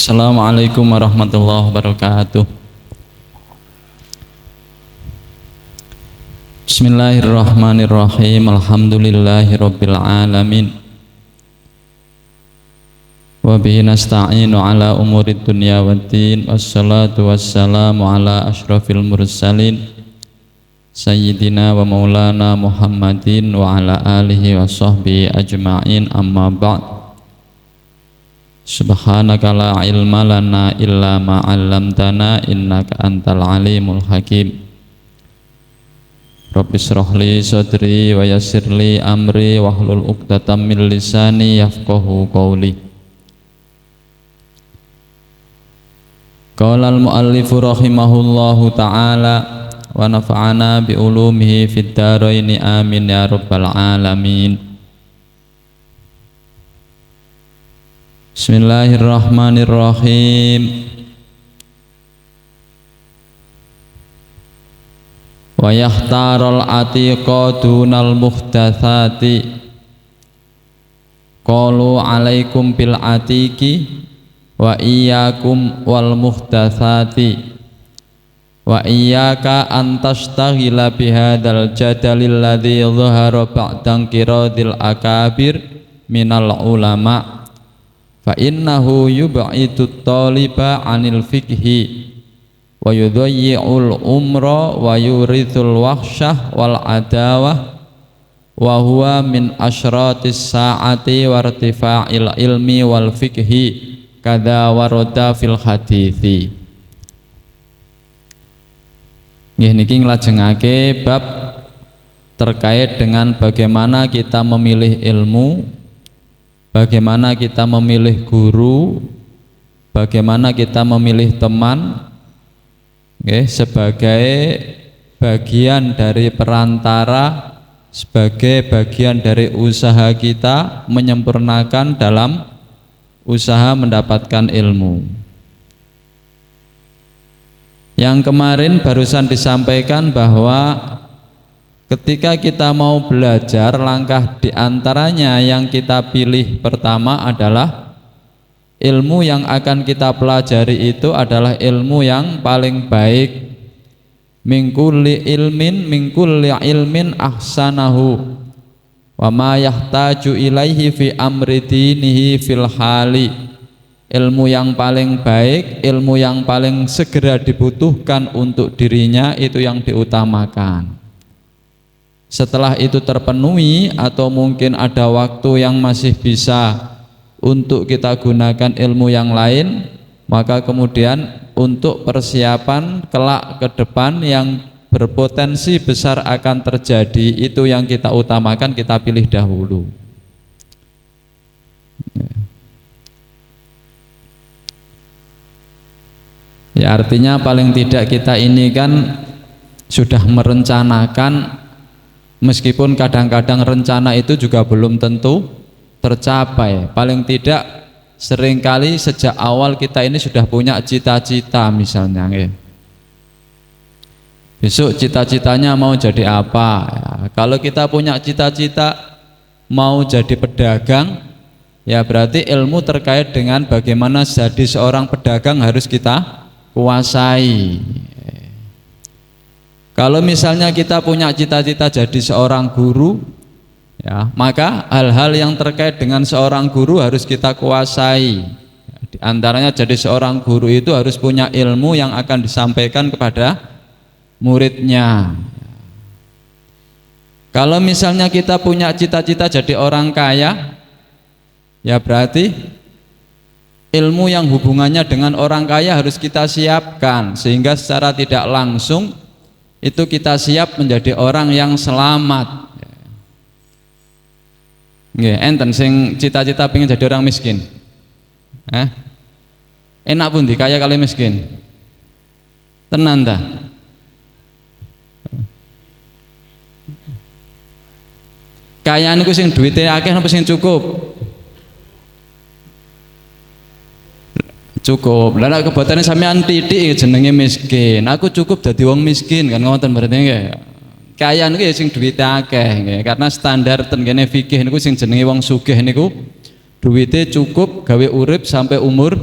Assalamualaikum warahmatullahi wabarakatuh. Bismillahirrahmanirrahim. Alhamdulillahirabbil alamin. Wa bihi nasta'inu ala umurid dunya waddin. Wassalatu wassalamu ala asyrafil mursalin sayyidina wa maulana Muhammadin wa ala alihi wa sahbihi ajma'in. Amma ba'd. Subhanaka la ilma lana illa ma 'allamtana innaka antal alimul hakim. Rabbi shrah li sadri wa yassir li amri wahlul 'uqdatam min lisani yafqahu qawli. Qala al-muallifu rahimahullahu ta'ala wa nafa'ana bi ulumihi fid dharaini amin ya rabbal alamin. Bismillahirrahmanirrahim. Wa yahtarul atiqa dunal muhdatsati. Qalu alaikum bil atiqi wa iyyakum wal muhdatsati. Wa iyyaka an tastaghila bihadzal jadalil ladzi dhahara ba'da qiradil akabir minal ulama. Fa innahu yub'idut taliba 'anil fiqhi wa yudayyi'ul umra wa yurithul wahsyah wal adawah wa huwa min asyratis sa'ati wa irtifa'il ilmi wal fiqhi kadza warada fil hadithi. Nggih niki nglajengake bab terkait dengan bagaimana kita memilih ilmu, bagaimana kita memilih guru, bagaimana kita memilih teman, sebagai bagian dari perantara, sebagai bagian dari usaha kita menyempurnakan dalam usaha mendapatkan ilmu. Yang kemarin barusan disampaikan bahwa ketika kita mau belajar, langkah diantaranya yang kita pilih pertama adalah ilmu yang akan kita pelajari itu adalah ilmu yang paling baik. Min kulli ilmin ahsanahu wa ma yahtaju ilaihi fi amri dinihi fil hali. Ilmu yang paling baik, ilmu yang paling segera dibutuhkan untuk dirinya itu yang diutamakan. Setelah itu terpenuhi atau mungkin ada waktu yang masih bisa untuk kita gunakan ilmu yang lain, maka kemudian untuk persiapan kelak ke depan yang berpotensi besar akan terjadi, itu yang kita utamakan, kita pilih dahulu. Ya, artinya paling tidak kita ini kan sudah merencanakan, meskipun kadang-kadang rencana itu juga belum tentu tercapai. Paling tidak seringkali sejak awal kita ini sudah punya cita-cita misalnya. Besok cita-citanya mau jadi apa? Ya, kalau kita punya cita-cita mau jadi pedagang, ya berarti ilmu terkait dengan bagaimana jadi seorang pedagang harus kita kuasai. Kalau misalnya kita punya cita-cita jadi seorang guru, ya, maka hal-hal yang terkait dengan seorang guru harus kita kuasai. Di antaranya jadi seorang guru itu harus punya ilmu yang akan disampaikan kepada muridnya. Kalau misalnya kita punya cita-cita jadi orang kaya, ya berarti ilmu yang hubungannya dengan orang kaya harus kita siapkan, sehingga secara tidak langsung itu kita siap menjadi orang yang selamat. Nggih, enten sing cita-cita pengen jadi orang miskin. Enak pundi kaya kali miskin? Tenan ta? Kaya niku sing duwite akeh napa sing cukup? Cukup. Lah nek kebotane sampean titik jenenge miskin. Aku cukup dadi wong miskin kan ngoten berarti nggih. Kaya niku ya sing duwite akeh nggih. Karena standar ten kene fikih niku sing jenenge wong sugih niku duwite cukup gawe urip sampai umur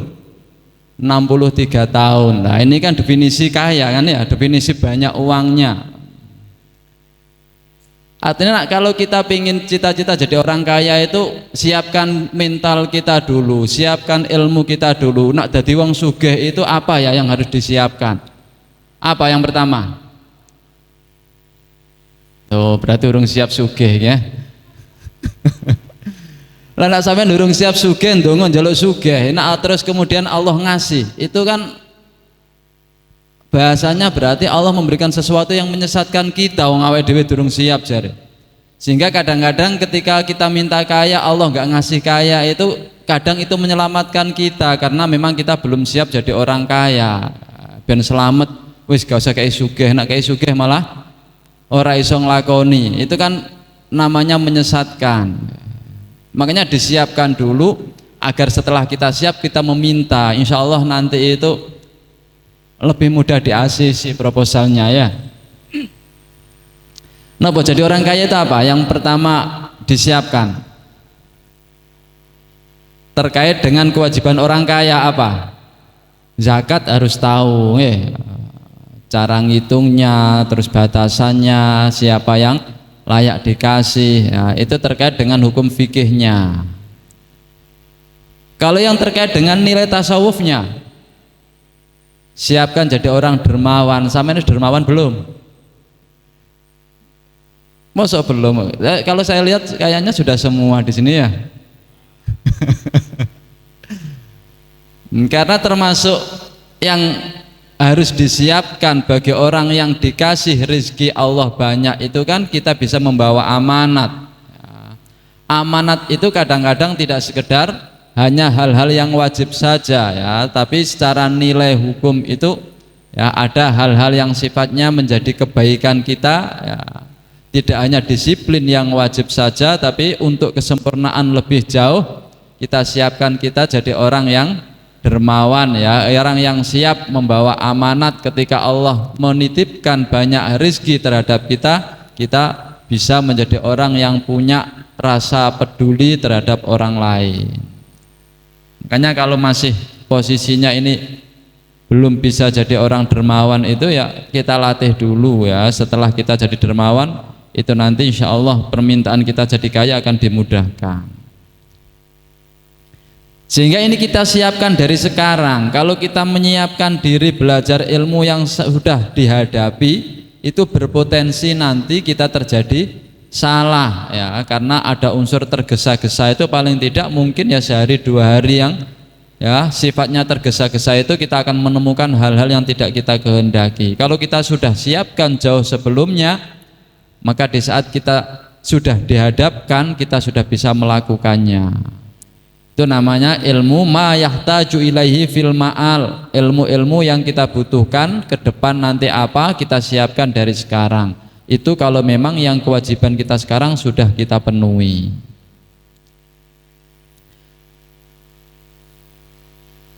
63 tahun. Nah, ini kan definisi kaya kan ya, definisi banyak uangnya. Artinya kalau kita ingin cita-cita jadi orang kaya itu siapkan mental kita dulu, siapkan ilmu kita dulu. Nak jadi wong sugih itu apa ya yang harus disiapkan? Apa yang pertama? Tuh, berarti urung siap sugih ya. Lah nek sampean urung siap sugih ndonga njaluk sugih, nak terus kemudian Allah ngasih. Itu kan bahasanya berarti Allah memberikan sesuatu yang menyesatkan kita, wong awake dhewe durung siap jare. Sehingga kadang-kadang ketika kita minta kaya Allah nggak ngasih kaya, itu kadang itu menyelamatkan kita karena memang kita belum siap jadi orang kaya. Ben selamat wis gak usah kayak sugih, nak kayak sugih malah ora iso nglakoni. Itu kan namanya menyesatkan. Makanya disiapkan dulu agar setelah kita siap kita meminta, insya Allah nanti itu lebih mudah di-ACC proposalnya ya. Nah, buat jadi orang kaya itu apa? Yang pertama disiapkan terkait dengan kewajiban orang kaya apa? Zakat harus tahu, cara ngitungnya, terus batasannya, siapa yang layak dikasih. Nah, itu terkait dengan hukum fikihnya. Kalau yang terkait dengan nilai tasawufnya, siapkan jadi orang dermawan. Sama ini dermawan belum? Masa belum? Kalau saya lihat kayaknya sudah semua di sini ya. Karena termasuk yang harus disiapkan bagi orang yang dikasih rezeki Allah banyak itu kan kita bisa membawa amanat. Amanat itu kadang-kadang tidak sekedar hanya hal-hal yang wajib saja ya, tapi secara nilai hukum itu ya ada hal-hal yang sifatnya menjadi kebaikan kita ya. Tidak hanya disiplin yang wajib saja, tapi untuk kesempurnaan lebih jauh kita siapkan kita jadi orang yang dermawan ya, orang yang siap membawa amanat. Ketika Allah menitipkan banyak rezeki terhadap kita, kita bisa menjadi orang yang punya rasa peduli terhadap orang lain. Makanya kalau masih posisinya ini belum bisa jadi orang dermawan itu ya kita latih dulu ya. Setelah kita jadi dermawan itu nanti insya Allah permintaan kita jadi kaya akan dimudahkan. Sehingga ini kita siapkan dari sekarang. Kalau kita menyiapkan diri belajar ilmu yang sudah dihadapi, itu berpotensi nanti kita terjadi salah ya, karena ada unsur tergesa-gesa. Itu paling tidak mungkin ya sehari dua hari yang ya sifatnya tergesa-gesa itu kita akan menemukan hal-hal yang tidak kita kehendaki. Kalau kita sudah siapkan jauh sebelumnya, maka di saat kita sudah dihadapkan kita sudah bisa melakukannya. Itu namanya ilmu ma yahtaju ilaihi fil ma'al. Ilmu-ilmu yang kita butuhkan ke depan nanti apa kita siapkan dari sekarang. Itu kalau memang yang kewajiban kita sekarang sudah kita penuhi.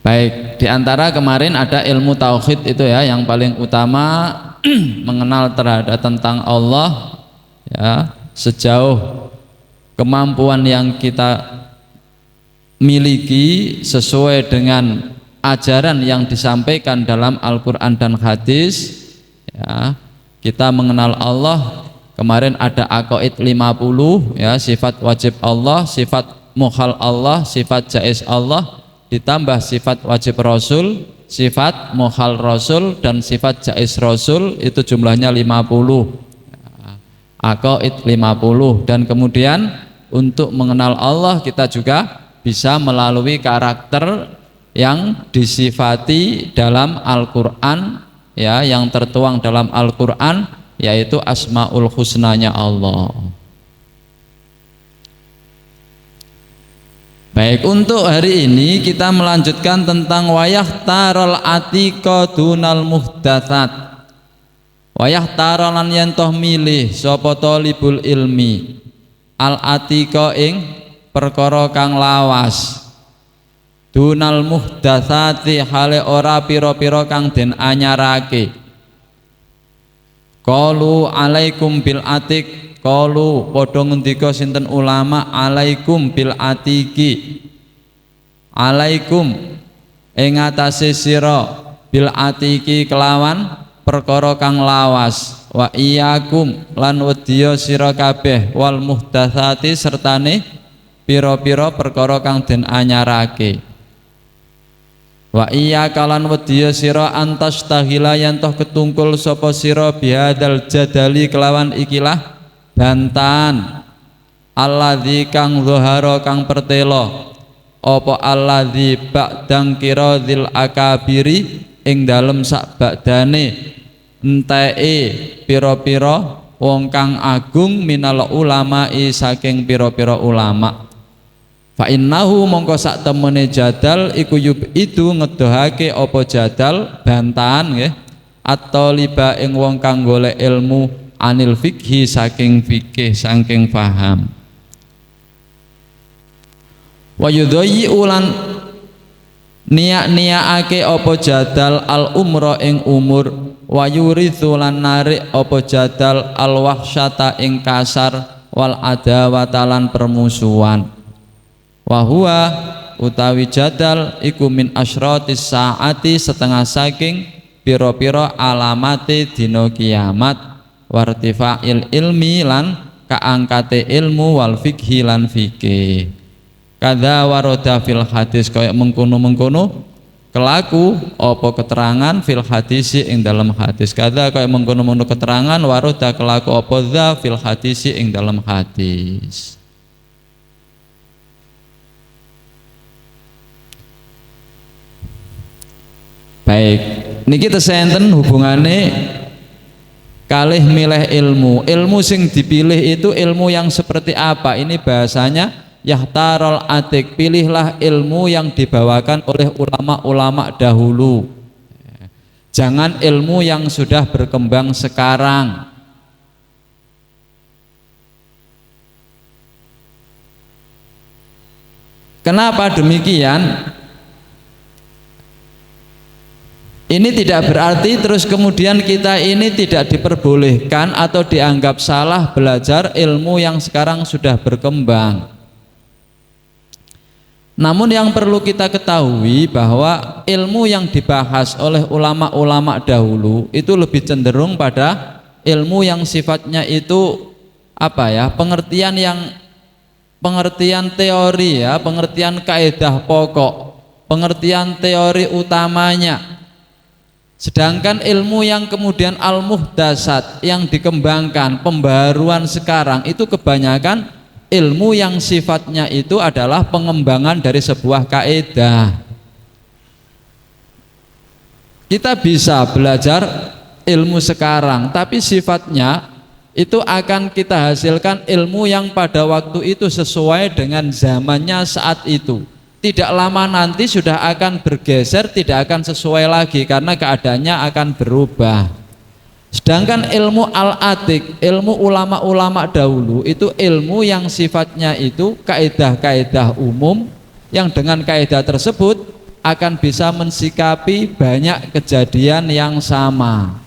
Baik, diantara kemarin ada ilmu tauhid itu ya, yang paling utama mengenal terhadap tentang Allah ya, sejauh kemampuan yang kita miliki sesuai dengan ajaran yang disampaikan dalam Al-Quran dan hadis ya. Kita mengenal Allah kemarin ada aqaid 50 ya, sifat wajib Allah, sifat mukhal Allah, sifat jaiz Allah, ditambah sifat wajib Rasul, sifat mukhal Rasul dan sifat jaiz Rasul, itu jumlahnya 50 ya, aqaid 50. Dan kemudian untuk mengenal Allah kita juga bisa melalui karakter yang disifati dalam Al-Quran ya, yang tertuang dalam Al-Quran, yaitu Asmaul Husnanya Allah. Baik, untuk hari ini kita melanjutkan tentang wayah tarol atika dunal muhdatsat. Wayah tarolan yentoh milih sapa talibul ilmi al atika ing perkara kang lawas, dunal muhdatsati hale ora pira-pira kang den anyarake. Qalu alaikum bil atik, qalu padha ngendika sinten ulama, alaikum bil atiki. Alaikum ing atase sira bil atiki kelawan perkara kang lawas wa iyyakum lan wedya sira kabeh wal muhdatsati sertane pira-pira perkara kang den anyarake wa iya kalan wedya sira antas tahila yen toh ketungkul sapa sira bihadal jadali kelawan ikilah bantahan alladzi kang zahara kang pertelo apa alladzi ba'dang kira dzil akabiri ing dalem sak badane enteke pira-pira wong kang agung minal ulama'i saking pira-pira ulama. Fa innahu mongko sak temene jadal iku itu ngedohake apa jadal bantahan nggih at-taliba ing wong kang golek ilmu anil fikhi saking fikih saking paham. Wa yudhayyi ulan niyak-niyakake apa jadal al umra ing umur wa yurithu lan narik apa jadal al wahsyata ing kasar wal adawata lan permusuhan. Wa huwa utawi jadal iku min asyratis saati setengah saking pira-pira alamate dina kiamat wartifa'il ilmi lan kaangkate ilmu wal fikhi lan fikih kadza warada fil hadis kaya mengkono-mengkono kelaku apa keterangan fil hadisi ing dalam hadis kadza kaya mengkono-mengkono keterangan warada kelaku apa dza fil hadisi ing dalam hadis. Baik, niki tesenten hubungane kalih milih ilmu. Ilmu sing dipilih itu ilmu yang seperti apa? Ini bahasanya yahtarul atik, pilihlah ilmu yang dibawakan oleh ulama-ulama dahulu. Jangan ilmu yang sudah berkembang sekarang. Kenapa demikian? Ini tidak berarti terus kemudian kita ini tidak diperbolehkan atau dianggap salah belajar ilmu yang sekarang sudah berkembang. Namun yang perlu kita ketahui bahwa ilmu yang dibahas oleh ulama-ulama dahulu itu lebih cenderung pada ilmu yang sifatnya itu pengertian teori ya, pengertian kaidah pokok, pengertian teori utamanya. Sedangkan ilmu yang kemudian al-muhdasat yang dikembangkan pembaruan sekarang itu kebanyakan ilmu yang sifatnya itu adalah pengembangan dari sebuah kaidah. Kita bisa belajar ilmu sekarang tapi sifatnya itu akan kita hasilkan ilmu yang pada waktu itu sesuai dengan zamannya saat itu. Tidak lama nanti sudah akan bergeser, tidak akan sesuai lagi karena keadaannya akan berubah. Sedangkan ilmu al-atik, ilmu ulama-ulama dahulu itu ilmu yang sifatnya itu kaidah-kaidah umum yang dengan kaidah tersebut akan bisa mensikapi banyak kejadian yang sama.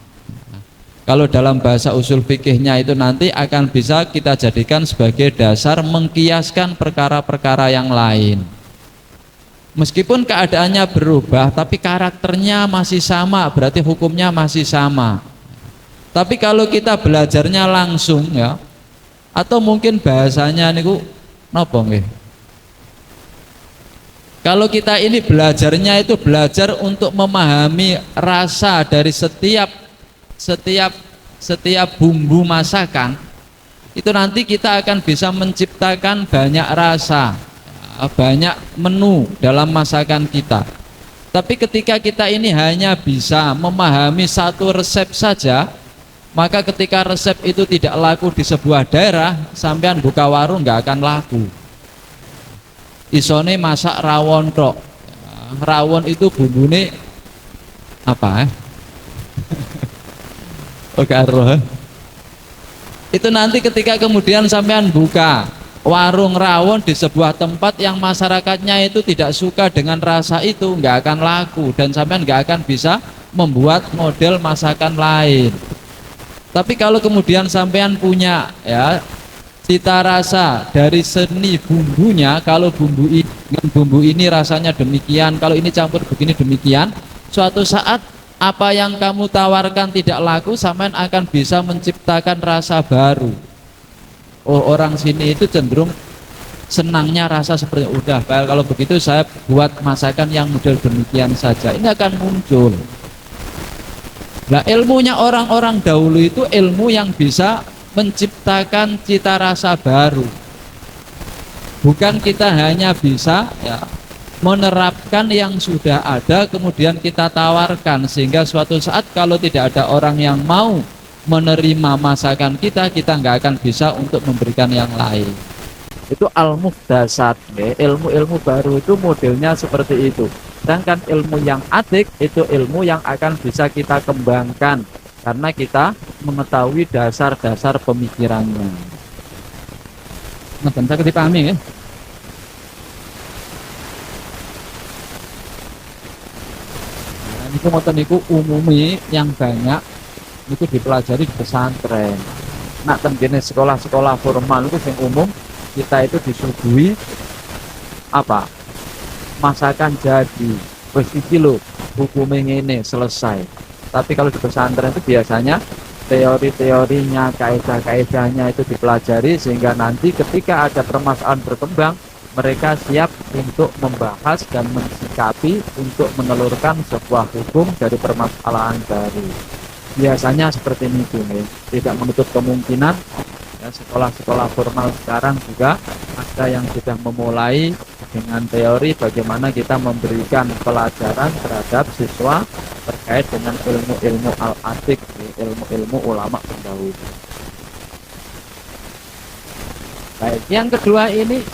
Kalau dalam bahasa usul fikihnya itu nanti akan bisa kita jadikan sebagai dasar mengkiaskan perkara-perkara yang lain. Meskipun keadaannya berubah tapi karakternya masih sama, berarti hukumnya masih sama. Tapi kalau kita belajarnya langsung ya, atau mungkin bahasanya niku napa nggih? Kalau kita ini belajarnya itu belajar untuk memahami rasa dari setiap bumbu masakan, itu nanti kita akan bisa menciptakan banyak rasa, banyak menu dalam masakan kita. Tapi ketika kita ini hanya bisa memahami satu resep saja, maka ketika resep itu tidak laku di sebuah daerah, sampean buka warung nggak akan laku. Isone masak rawon tok. Rawon itu bumbune apa? Oke, itu nanti ketika kemudian sampean buka warung rawon di sebuah tempat yang masyarakatnya itu tidak suka dengan rasa itu, nggak akan laku dan sampean nggak akan bisa membuat model masakan lain. Tapi kalau kemudian sampean punya ya cita rasa dari seni bumbunya, kalau bumbu ini dengan bumbu ini rasanya demikian, kalau ini campur begini demikian. Suatu saat apa yang kamu tawarkan tidak laku, sampean akan bisa menciptakan rasa baru. Oh, orang sini itu cenderung senangnya rasa seperti udah, kalau begitu saya buat masakan yang model demikian saja. Ini akan muncul. Nah, ilmunya orang-orang dahulu itu ilmu yang bisa menciptakan cita rasa baru. Bukan kita hanya bisa ya menerapkan yang sudah ada kemudian kita tawarkan, sehingga suatu saat kalau tidak ada orang yang mau menerima masakan kita nggak akan bisa untuk memberikan yang lain. Itu al-muhdasat, ilmu-ilmu baru itu modelnya seperti itu. Sedangkan ilmu yang atik itu ilmu yang akan bisa kita kembangkan karena kita mengetahui dasar-dasar pemikirannya. Nah, bisa dipahami ya? Itu motor niku umumi yang banyak itu dipelajari di pesantren. Nak tenggene sekolah-sekolah formal itu yang umum kita itu disuguhi apa? Masakan jadi. Wis iki lho hukumnya ini selesai. Tapi kalau di pesantren itu biasanya teori-teorinya, kaidah-kaidahnya itu dipelajari sehingga nanti ketika ada permasalahan berkembang mereka siap untuk membahas dan mensikapi untuk menelurkan sebuah hukum dari permasalahan baru. Biasanya seperti itu nih. Tidak menutup kemungkinan ya, sekolah-sekolah formal sekarang juga ada yang sudah memulai dengan teori bagaimana kita memberikan pelajaran terhadap siswa terkait dengan ilmu-ilmu al-atik, ilmu-ilmu ulama pendahulu. Baik, yang kedua ini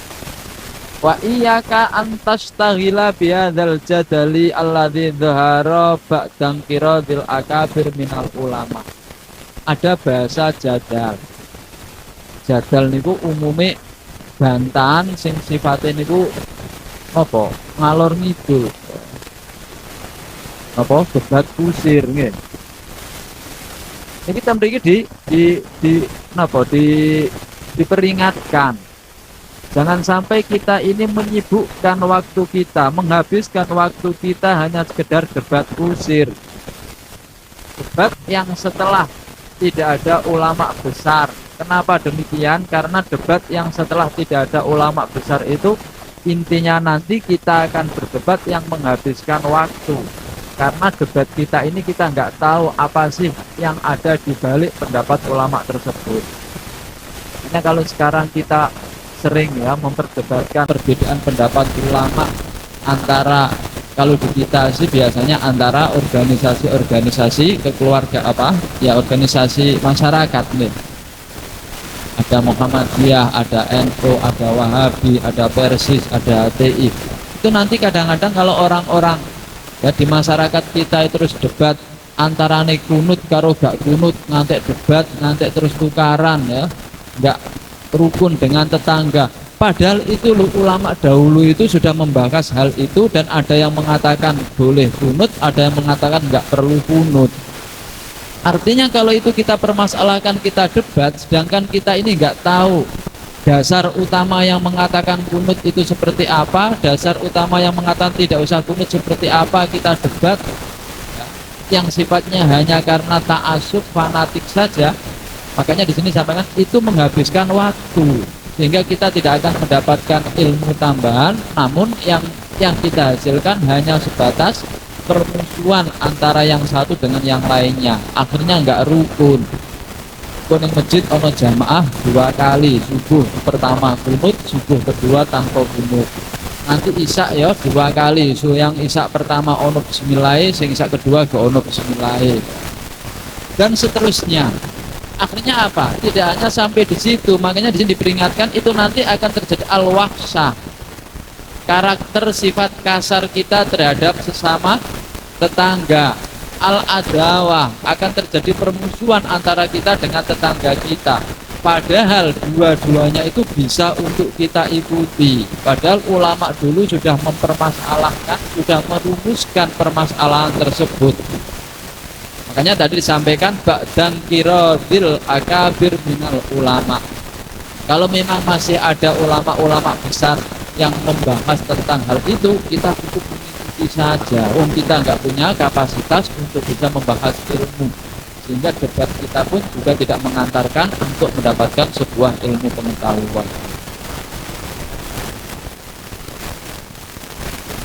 wa iyyaka antastaghila bihadzal jadali alladzi dhahara ba'dan qiradil akabir minal ulama. Ada bahasa jadal. Jadal niku umume bantahan sing sifatnya niku apa? Ngalor ngidul. Apa? Debat kusir nggih. Ini kita mriki diperingatkan. Jangan sampai kita ini menyibukkan waktu kita, menghabiskan waktu kita hanya sekedar debat kusir. Debat yang setelah tidak ada ulama besar. Kenapa demikian? Karena debat yang setelah tidak ada ulama besar itu intinya nanti kita akan berdebat yang menghabiskan waktu. Karena debat kita ini kita nggak tahu apa sih yang ada di balik pendapat ulama tersebut. Ini kalau sekarang kita sering ya memperdebatkan perbedaan pendapat ulama antara, kalau di kita sih biasanya antara organisasi-organisasi kekeluarga organisasi masyarakat nih. Ada Muhammadiyah, ada NU, ada Wahabi, ada Persis, ada TI. Itu nanti kadang-kadang kalau orang-orang ya di masyarakat kita itu terus debat antara kunut karo gak kunut, ngantek debat, ngantek terus tukaran ya, nggak rukun dengan tetangga. Padahal itu ulama dahulu itu sudah membahas hal itu dan ada yang mengatakan boleh kunut, ada yang mengatakan nggak perlu kunut. Artinya kalau itu kita permasalahkan, kita debat, sedangkan kita ini nggak tahu dasar utama yang mengatakan kunut itu seperti apa, dasar utama yang mengatakan tidak usah kunut seperti apa, kita debat yang sifatnya hanya karena ta'assub fanatik saja. Makanya di sini sampaikan itu menghabiskan waktu sehingga kita tidak akan mendapatkan ilmu tambahan, namun yang kita hasilkan hanya sebatas permusuhan antara yang satu dengan yang lainnya. Akhirnya nggak rukun. Kuning masjid ono jamaah 2 kali, subuh pertama kunut, subuh kedua tanpa kunut. Nanti isya ya 2 kali, yang isya pertama ono bismillah, sing isya kedua ke ono bismillah. Dan seterusnya. Akhirnya apa? Tidak hanya sampai di situ, makanya di sini diperingatkan itu nanti akan terjadi al-wahsah. Karakter sifat kasar kita terhadap sesama tetangga. Al-adawah, akan terjadi permusuhan antara kita dengan tetangga kita. Padahal dua-duanya itu bisa untuk kita ikuti. Padahal ulama dulu sudah mempermasalahkan, sudah merumuskan permasalahan tersebut. Makanya tadi disampaikan ba'dan qiradil akabir minal ulama. Kalau memang masih ada ulama-ulama besar yang membahas tentang hal itu, kita cukup mengikuti saja. Kita nggak punya kapasitas untuk bisa membahas ilmu, sehingga debat kita pun juga tidak mengantarkan untuk mendapatkan sebuah ilmu pengetahuan.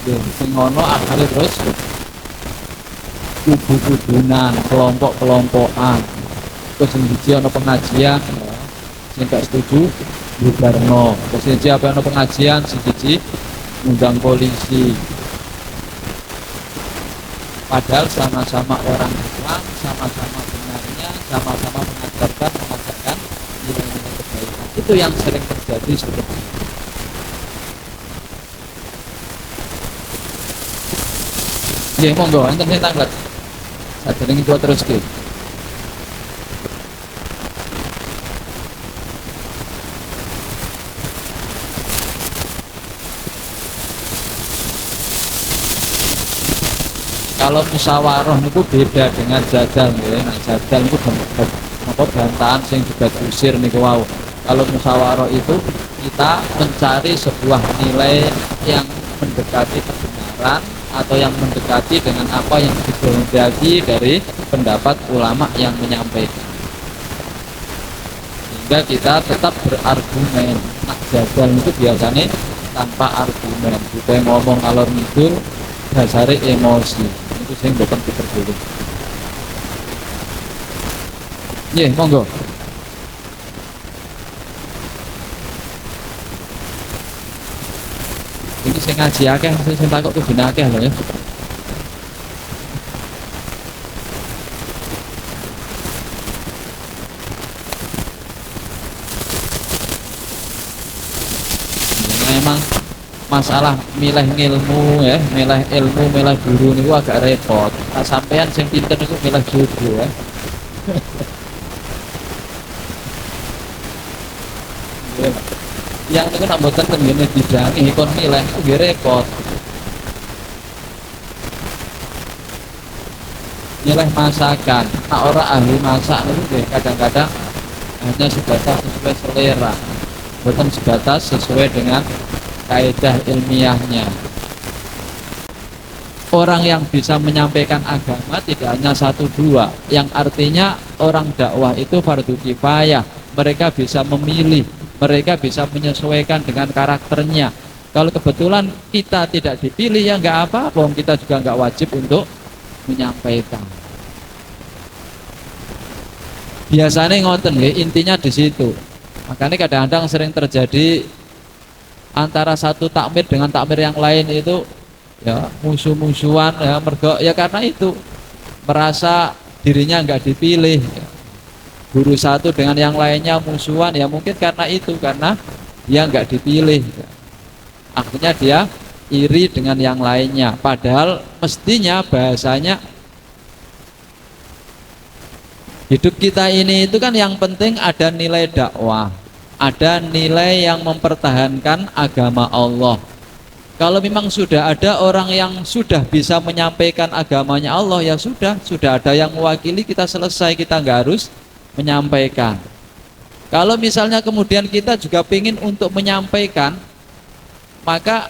Sing ngono akhirnya terus kubu-kubunan, kelompok-kelompokan. Terus sing siji ana pengajian, sing gak setuju bubarno. Terus sing siji apa ana pengajian, sing siji ngundang polisi. Padahal sama-sama orang Islam, sama-sama benarnya, sama-sama mengajarkan nilai-nilai kebaikan. Itu yang sering terjadi seperti itu. Ya monggo, enten sing tanglet. Sadurunge itu terus ki. Kalau musyawarah niku beda dengan jadal ya. Nah, jadal niku apa bantahan sing juga diusir niku wau. Kalau musyawarah itu kita mencari sebuah nilai yang mendekati kebenaran atau yang mendekati dengan apa yang dikehendaki dari pendapat ulama yang menyampaikan, sehingga kita tetap berargumen. Nah, jadal itu biasanya tanpa argumen, kita ngomong alor ngidul dasare emosi, itu sing boten diperboleh. Nggih, monggo. Ini sing ngaji akeh, sing takok kudune akeh lho ya. Memang masalah milih ilmu ya, milih ilmu, milih guru niku agak repot. Nah, sampean sing pinter niku milih guru ya. Yang itu nak mboten tengene didangi kon milih nggih repot. Milih masakan, nak ora ahli masak niku nggih kadang-kadang hanya sebatas sesuai selera, bukan sebatas sesuai dengan kaidah ilmiahnya. Orang yang bisa menyampaikan agama tidak hanya satu dua, yang artinya orang dakwah itu fardu kifayah. Mereka bisa memilih, mereka bisa menyesuaikan dengan karakternya. Kalau kebetulan kita tidak dipilih ya nggak apa-apa, kita juga nggak wajib untuk menyampaikan. Biasanya ngoten ya, intinya di situ. Makanya kadang-kadang sering terjadi antara satu takmir dengan takmir yang lain itu ya musuh-musuhan ya, mergo ya karena itu merasa dirinya nggak dipilih. Guru satu dengan yang lainnya musuhan ya mungkin karena itu, karena dia nggak dipilih, akhirnya dia iri dengan yang lainnya. Padahal mestinya bahasanya hidup kita ini itu kan yang penting ada nilai dakwah, ada nilai yang mempertahankan agama Allah. Kalau memang sudah ada orang yang sudah bisa menyampaikan agamanya Allah, ya sudah ada yang mewakili, kita selesai, kita nggak harus menyampaikan. Kalau misalnya kemudian kita juga ingin untuk menyampaikan, maka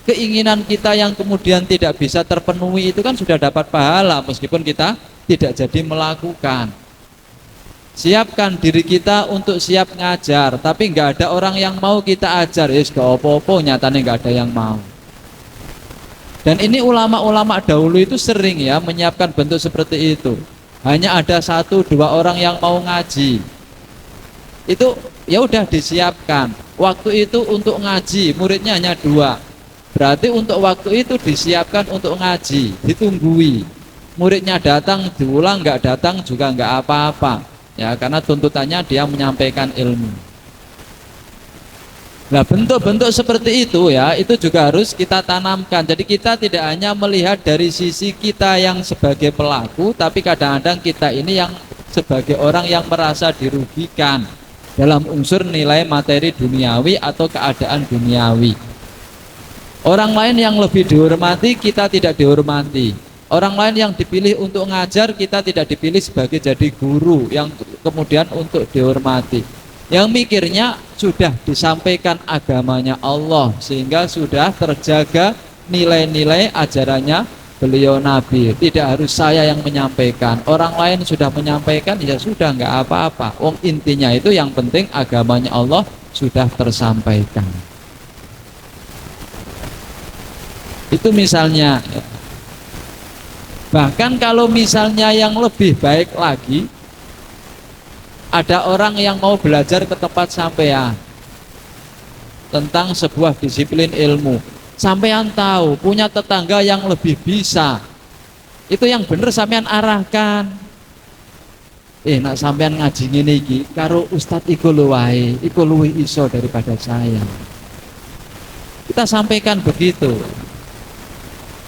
keinginan kita yang kemudian tidak bisa terpenuhi itu kan sudah dapat pahala meskipun kita tidak jadi melakukan. Siapkan diri kita untuk siap ngajar, tapi nggak ada orang yang mau kita ajar, ya gak apa-apa, nyatanya nggak ada yang mau. Dan ini ulama-ulama dahulu itu sering ya menyiapkan bentuk seperti itu. Hanya ada satu dua orang yang mau ngaji, itu ya udah disiapkan. Waktu itu untuk ngaji, muridnya hanya dua. Berarti untuk waktu itu disiapkan untuk ngaji, ditunggui. Muridnya datang, diulang, nggak datang juga nggak apa-apa. Ya, karena tuntutannya dia menyampaikan ilmu. Nah, bentuk-bentuk seperti itu ya, itu juga harus kita tanamkan. Jadi kita tidak hanya melihat dari sisi kita yang sebagai pelaku, tapi kadang-kadang kita ini yang sebagai orang yang merasa dirugikan dalam unsur nilai materi duniawi atau keadaan duniawi. Orang lain yang lebih dihormati, kita tidak dihormati. Orang lain yang dipilih untuk ngajar, kita tidak dipilih sebagai jadi guru yang kemudian untuk dihormati. Yang mikirnya sudah disampaikan agamanya Allah, sehingga sudah terjaga nilai-nilai ajarannya beliau Nabi. Tidak harus saya yang menyampaikan, orang lain sudah menyampaikan, ya sudah, nggak apa-apa. Wong intinya itu yang penting agamanya Allah sudah tersampaikan. Itu misalnya. Bahkan kalau misalnya yang lebih baik lagi, ada orang yang mau belajar ke tempat sampean tentang sebuah disiplin ilmu. Sampean tahu punya tetangga yang lebih bisa, itu yang bener sampean arahkan. Nak sampean ngaji ngene iki karo ustadz iku luwih iso daripada saya. Kita sampaikan begitu.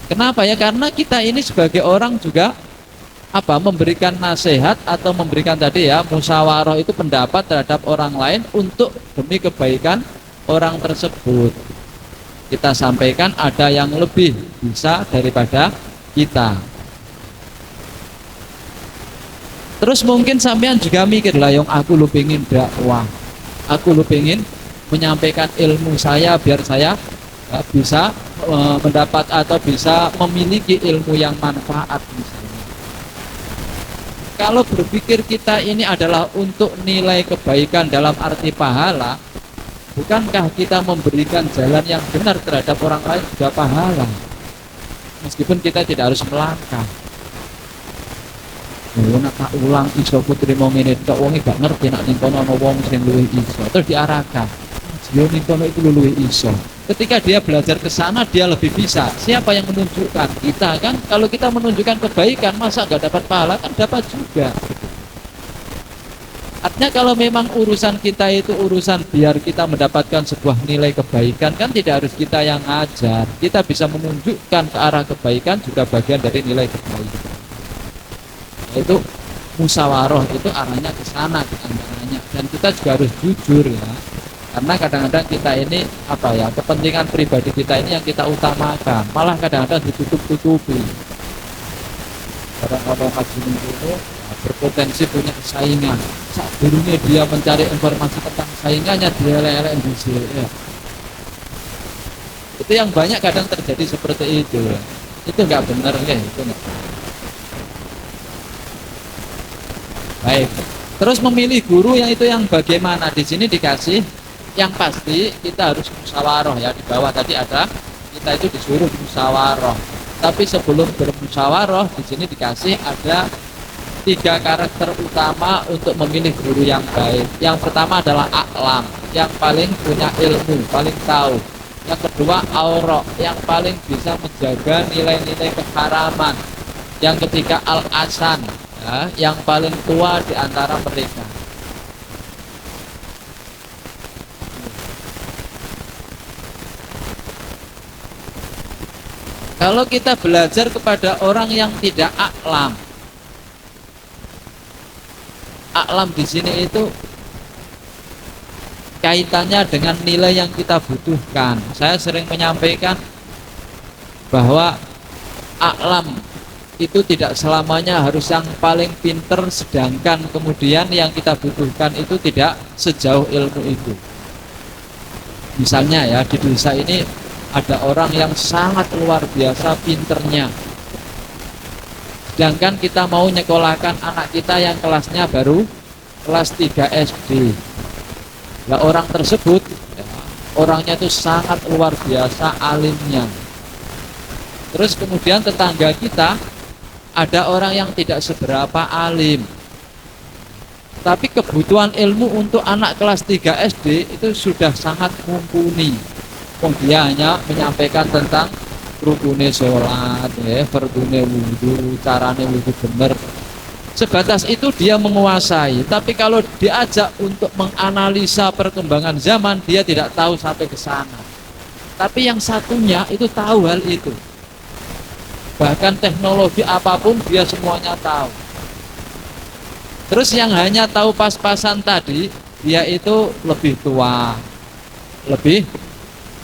Kenapa ya? Karena kita ini sebagai orang juga memberikan nasihat atau memberikan tadi ya musyawarah, itu pendapat terhadap orang lain untuk demi kebaikan orang tersebut. Kita sampaikan ada yang lebih bisa daripada kita. Terus mungkin sampean juga mikir lah, yang aku lu pengen dakwah, aku lu pengen menyampaikan ilmu saya biar saya bisa mendapat atau bisa memiliki ilmu yang manfaat misalnya. Kalau berpikir kita ini adalah untuk nilai kebaikan dalam arti pahala, bukankah kita memberikan jalan yang benar terhadap orang lain juga pahala? Meskipun kita tidak harus melangkah. Nak tak ulang iso putri mau ngene tok, wong gak ngerti nak ning kono ana wong sing luwih iso. Terus diarahkan. Yo ning kono itu luwih iso. Ketika dia belajar ke sana, dia lebih bisa. Siapa yang menunjukkan? Kita kan. Kalau kita menunjukkan kebaikan, masa nggak dapat pahala? Kan dapat juga. Artinya kalau memang urusan kita itu urusan biar kita mendapatkan sebuah nilai kebaikan, kan tidak harus kita yang ngajar. Kita bisa menunjukkan ke arah kebaikan juga bagian dari nilai kebaikan. Itu musyawarah, itu arahnya ke sana diantaranya. Dan kita juga harus jujur ya. Karena kadang-kadang kita ini kepentingan pribadi kita ini yang kita utamakan, malah kadang-kadang ditutup-tutupi. Kadang-kadang kaji itu berpotensi punya saingan. Saat dulunya dia mencari informasi tentang saingannya, dia lelek di sini. Ya. Itu yang banyak kadang terjadi seperti itu. Itu nggak benar ya, itu nggak benar. Baik. Terus memilih guru yang itu yang bagaimana? Di sini dikasih. Yang pasti kita harus musyawarah ya, di bawah tadi ada kita itu disuruh musyawarah. Tapi sebelum bermusyawarah di sini dikasih ada 3 karakter utama untuk memilih guru yang baik. Yang pertama adalah a'lam, yang paling punya ilmu, paling tahu. Yang kedua aura, yang paling bisa menjaga nilai-nilai keharaman. Yang ketiga al-asan, ya, yang paling tua di antara mereka. Kalau kita belajar kepada orang yang tidak a'lam, a'lam di sini itu kaitannya dengan nilai yang kita butuhkan. Saya sering menyampaikan bahwa a'lam itu tidak selamanya harus yang paling pinter, sedangkan kemudian yang kita butuhkan itu tidak sejauh ilmu itu. Misalnya ya, di desa ini ada orang yang sangat luar biasa pinternya, sedangkan kita mau nyekolahkan anak kita yang kelasnya baru kelas 3 SD. Nah, orang tersebut ya, orangnya itu sangat luar biasa alimnya. Terus kemudian tetangga kita ada orang yang tidak seberapa alim, tapi kebutuhan ilmu untuk anak kelas 3 SD itu sudah sangat mumpuni. Dia hanya menyampaikan tentang rukune sholat, fardune wudu, carane wudu bener. Sebatas itu dia menguasai. Tapi kalau diajak untuk menganalisa perkembangan zaman, dia tidak tahu sampai ke sana. Tapi yang satunya itu tahu hal itu. Bahkan teknologi apapun dia semuanya tahu. Terus yang hanya tahu pas-pasan tadi, dia itu lebih tua, lebih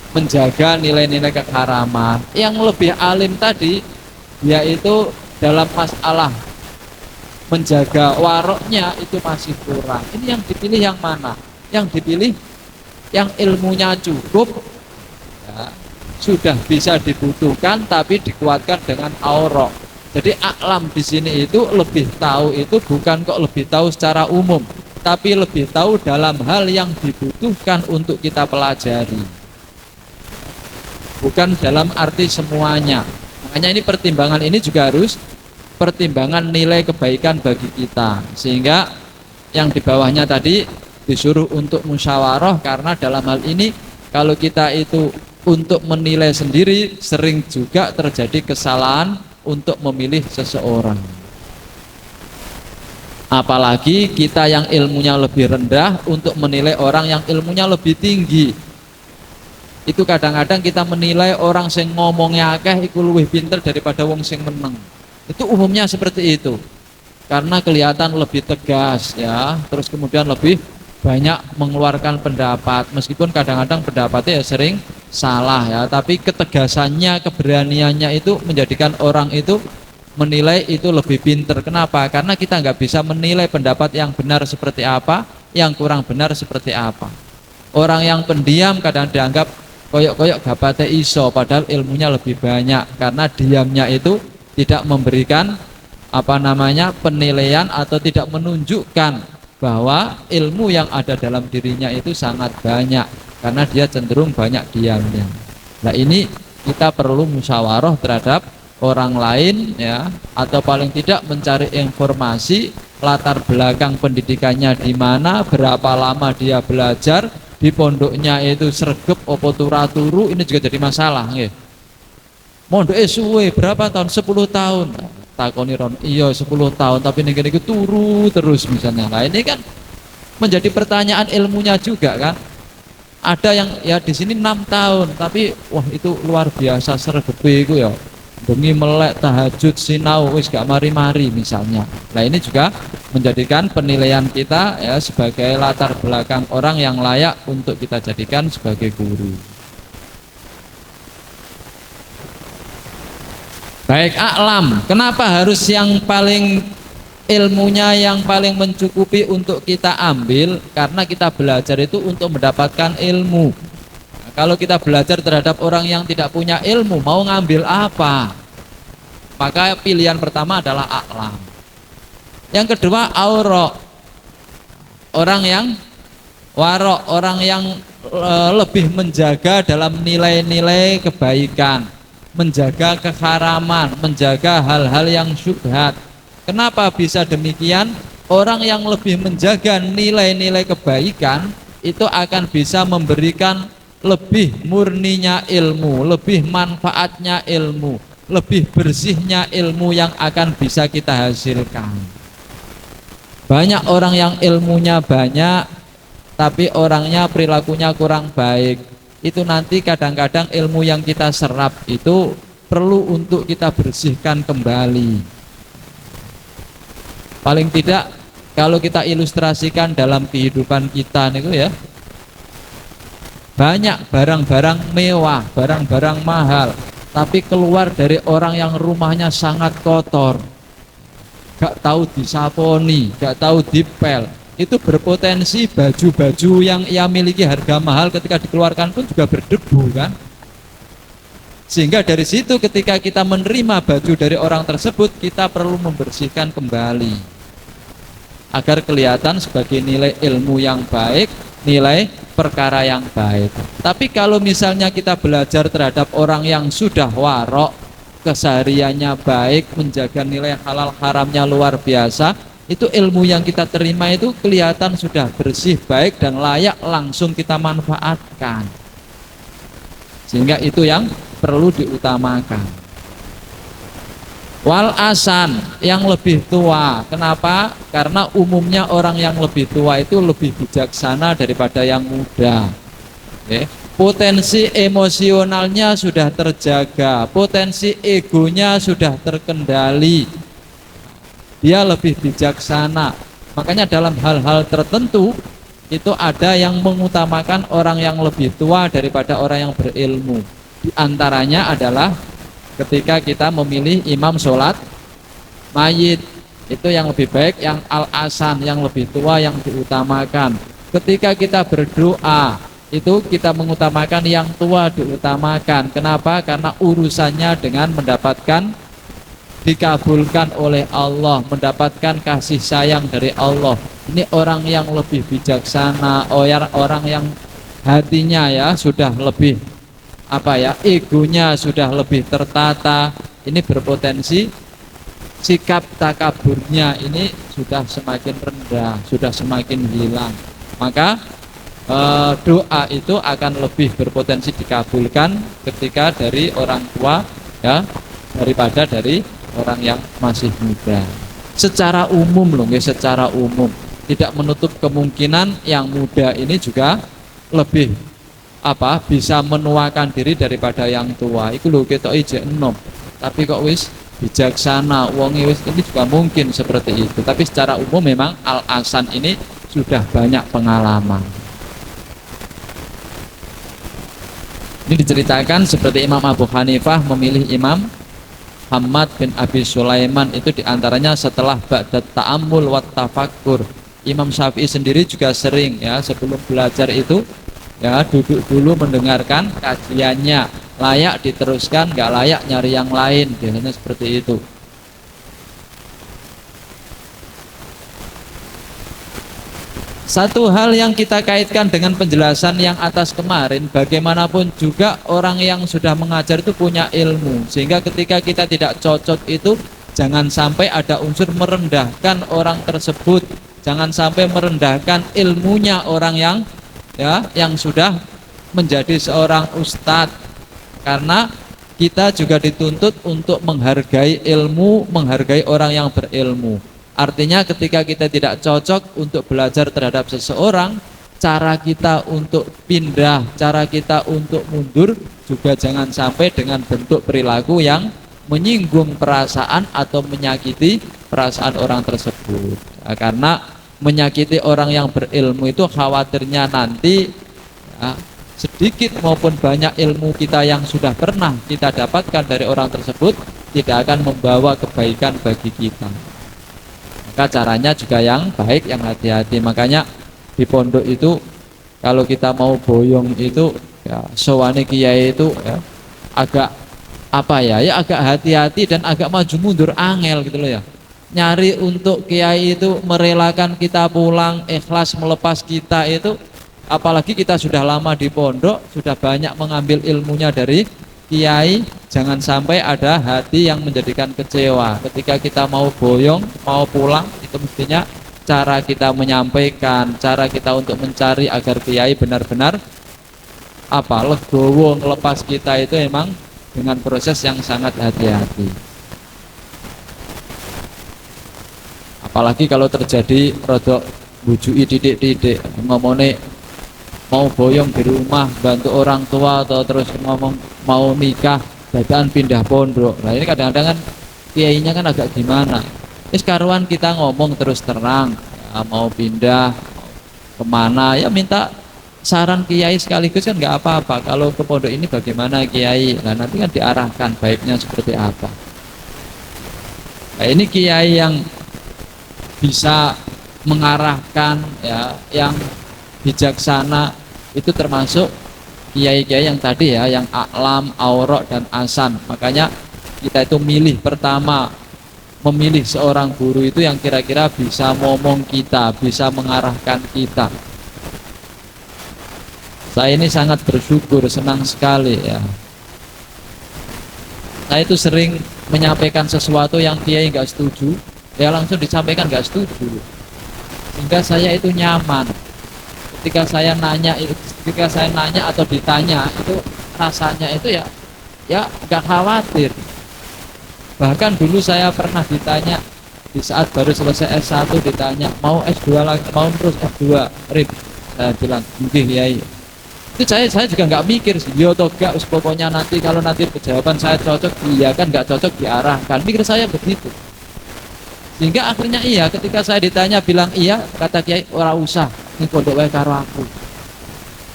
menjaga nilai-nilai keharaman. Yang lebih alim tadi, yaitu dalam masalah menjaga waroknya itu masih kurang. Ini yang dipilih yang mana? Yang dipilih yang ilmunya cukup, ya, sudah bisa dibutuhkan tapi dikuatkan dengan aurok. Jadi a'lam di sini itu lebih tahu itu bukan kok lebih tahu secara umum, tapi lebih tahu dalam hal yang dibutuhkan untuk kita pelajari. Bukan dalam arti semuanya. Makanya ini pertimbangan ini juga harus pertimbangan nilai kebaikan bagi kita. Sehingga yang di bawahnya tadi disuruh untuk musyawarah, karena dalam hal ini kalau kita itu untuk menilai sendiri sering juga terjadi kesalahan untuk memilih seseorang. Apalagi kita yang ilmunya lebih rendah untuk menilai orang yang ilmunya lebih tinggi. Itu kadang-kadang kita menilai orang sing ngomongnya akeh iku luwih pinter daripada wong sing meneng. Itu umumnya seperti itu. Karena kelihatan lebih tegas ya, terus kemudian lebih banyak mengeluarkan pendapat, meskipun kadang-kadang pendapatnya ya sering salah ya, tapi ketegasannya, keberaniannya itu menjadikan orang itu menilai itu lebih pinter. Kenapa? Karena kita nggak bisa menilai pendapat yang benar seperti apa, yang kurang benar seperti apa. Orang yang pendiam kadang dianggap koyok-koyok gapate iso, padahal ilmunya lebih banyak, karena diamnya itu tidak memberikan penilaian atau tidak menunjukkan bahwa ilmu yang ada dalam dirinya itu sangat banyak, karena dia cenderung banyak diamnya. Nah ini kita perlu musyawarah terhadap orang lain ya, atau paling tidak mencari informasi latar belakang pendidikannya di mana, berapa lama dia belajar di pondoknya itu sregep opo turu, ini juga jadi masalah nggih. Mondoknya suwe berapa tahun? 10 tahun. Takoni ron, iya 10 tahun tapi ning-ning turu terus misalnya. Nah ini kan menjadi pertanyaan ilmunya juga kan. Ada yang ya di sini 6 tahun tapi wah itu luar biasa sregepe iku ya. Bengi melek tahajud sinau wis gak mari-mari misalnya. Nah ini juga menjadikan penilaian kita ya sebagai latar belakang orang yang layak untuk kita jadikan sebagai guru. Baik, a'lam. Kenapa harus yang paling ilmunya yang paling mencukupi untuk kita ambil? Karena kita belajar itu untuk mendapatkan ilmu. Nah, kalau kita belajar terhadap orang yang tidak punya ilmu, mau ngambil apa? Maka pilihan pertama adalah a'lam. Yang kedua aurok. Orang yang warok, orang yang lebih menjaga dalam nilai-nilai kebaikan, menjaga keharaman, menjaga hal-hal yang syubhat. Kenapa bisa demikian? Orang yang lebih menjaga nilai-nilai kebaikan itu akan bisa memberikan lebih murninya ilmu, lebih manfaatnya ilmu, lebih bersihnya ilmu yang akan bisa kita hasilkan. Banyak orang yang ilmunya banyak tapi orangnya perilakunya kurang baik. Itu nanti kadang-kadang ilmu yang kita serap itu perlu untuk kita bersihkan kembali. Paling tidak kalau kita ilustrasikan dalam kehidupan kita niku ya, banyak barang-barang mewah, barang-barang mahal, tapi keluar dari orang yang rumahnya sangat kotor, gak tahu disaponi, gak tahu dipel, itu berpotensi baju-baju yang ia miliki harga mahal ketika dikeluarkan pun juga berdebu kan. Sehingga dari situ ketika kita menerima baju dari orang tersebut, kita perlu membersihkan kembali agar kelihatan sebagai nilai ilmu yang baik, nilai perkara yang baik. Tapi kalau misalnya kita belajar terhadap orang yang sudah warok, kesehariannya baik, menjaga nilai halal haramnya luar biasa, itu ilmu yang kita terima itu kelihatan sudah bersih, baik dan layak langsung kita manfaatkan. Sehingga itu yang perlu diutamakan. Wal asan, yang lebih tua. Kenapa? Karena umumnya orang yang lebih tua itu lebih bijaksana daripada yang muda. Potensi emosionalnya sudah terjaga, potensi egonya sudah terkendali. Dia lebih bijaksana. Makanya dalam hal-hal tertentu itu ada yang mengutamakan orang yang lebih tua daripada orang yang berilmu. Di antaranya adalah ketika kita memilih imam sholat mayit, itu yang lebih baik yang al-asan, yang lebih tua yang diutamakan. Ketika kita berdoa, itu kita mengutamakan yang tua diutamakan. Kenapa? Karena urusannya dengan mendapatkan dikabulkan oleh Allah, mendapatkan kasih sayang dari Allah. Ini orang yang lebih bijaksana, orang yang hatinya ya sudah lebih egonya sudah lebih tertata. Ini berpotensi sikap takaburnya ini sudah semakin rendah, sudah semakin hilang. Maka doa itu akan lebih berpotensi dikabulkan ketika dari orang tua ya daripada dari orang yang masih muda. Secara umum loh, secara umum tidak menutup kemungkinan yang muda ini juga lebih bisa menuakan diri daripada yang tua. Iku lho ketok ijek enom. Tapi kok wis bijaksana, wonge wis, ini juga mungkin seperti itu. Tapi secara umum memang Al-Hasan ini sudah banyak pengalaman. Ini diceritakan seperti Imam Abu Hanifah memilih Imam Muhammad bin Abi Sulaiman itu diantaranya setelah ba'dat ta'ammul wa tafakkur. Imam Syafi'i sendiri juga sering ya sebelum belajar itu ya duduk dulu mendengarkan kajiannya, layak diteruskan, nggak layak nyari yang lain, biasanya seperti itu. Satu hal yang kita kaitkan dengan penjelasan yang atas kemarin, bagaimanapun juga orang yang sudah mengajar itu punya ilmu, sehingga ketika kita tidak cocok itu jangan sampai ada unsur merendahkan orang tersebut, jangan sampai merendahkan ilmunya orang yang sudah menjadi seorang ustadz, karena kita juga dituntut untuk menghargai ilmu, menghargai orang yang berilmu. Artinya ketika kita tidak cocok untuk belajar terhadap seseorang, cara kita untuk pindah, cara kita untuk mundur juga jangan sampai dengan bentuk perilaku yang menyinggung perasaan atau menyakiti perasaan orang tersebut. Ya, karena menyakiti orang yang berilmu itu khawatirnya nanti ya, sedikit maupun banyak ilmu kita yang sudah pernah kita dapatkan dari orang tersebut tidak akan membawa kebaikan bagi kita. Maka caranya juga yang baik, yang hati-hati. Makanya di pondok itu kalau kita mau boyong itu ya sowane kiai itu ya agak agak hati-hati dan agak maju mundur angel gitu loh ya. Nyari untuk kiai itu merelakan kita pulang, ikhlas melepas kita itu, apalagi kita sudah lama di pondok, sudah banyak mengambil ilmunya dari kiai, jangan sampai ada hati yang menjadikan kecewa ketika kita mau boyong, mau pulang. Itu mestinya cara kita menyampaikan, cara kita untuk mencari agar kiai benar-benar legowo ngelepas kita itu memang dengan proses yang sangat hati-hati. Apalagi kalau terjadi rodok bujui titik-titik ngomongnya mau boyong di rumah bantu orang tua atau terus ngomong mau nikah dadaan pindah pondok. Nah ini kadang-kadang kan kiainya kan agak gimana. Karuan kita ngomong terus terang ya, mau pindah kemana ya minta saran kiai sekaligus kan nggak apa-apa. Kalau ke pondok ini bagaimana kiai? Nah nanti kan diarahkan baiknya seperti apa. Nah ini kiai yang bisa mengarahkan ya, yang bijaksana itu termasuk kiai-kiai yang tadi ya, yang a'lam, aurok dan asan. Makanya kita itu memilih seorang guru itu yang kira-kira bisa ngomong kita, bisa mengarahkan kita. Saya ini sangat bersyukur, senang sekali ya. Saya itu sering menyampaikan sesuatu yang kiai nggak setuju, ya langsung disampaikan nggak setuju, sehingga saya itu nyaman. Ketika saya nanya atau ditanya itu rasanya itu ya nggak khawatir. Bahkan dulu saya pernah ditanya di saat baru selesai S1 ditanya mau S2 lagi, mau terus S2 Rip, saya bilang mungkin kiai. Itu saya juga nggak mikir sih, yo atau enggak, pokoknya nanti kalau nanti jawaban saya cocok iya kan, nggak cocok diarahkan, mikir saya begitu. Sehingga akhirnya iya, ketika saya ditanya bilang iya, kata kiai ora usah, ini pondok wae karo aku.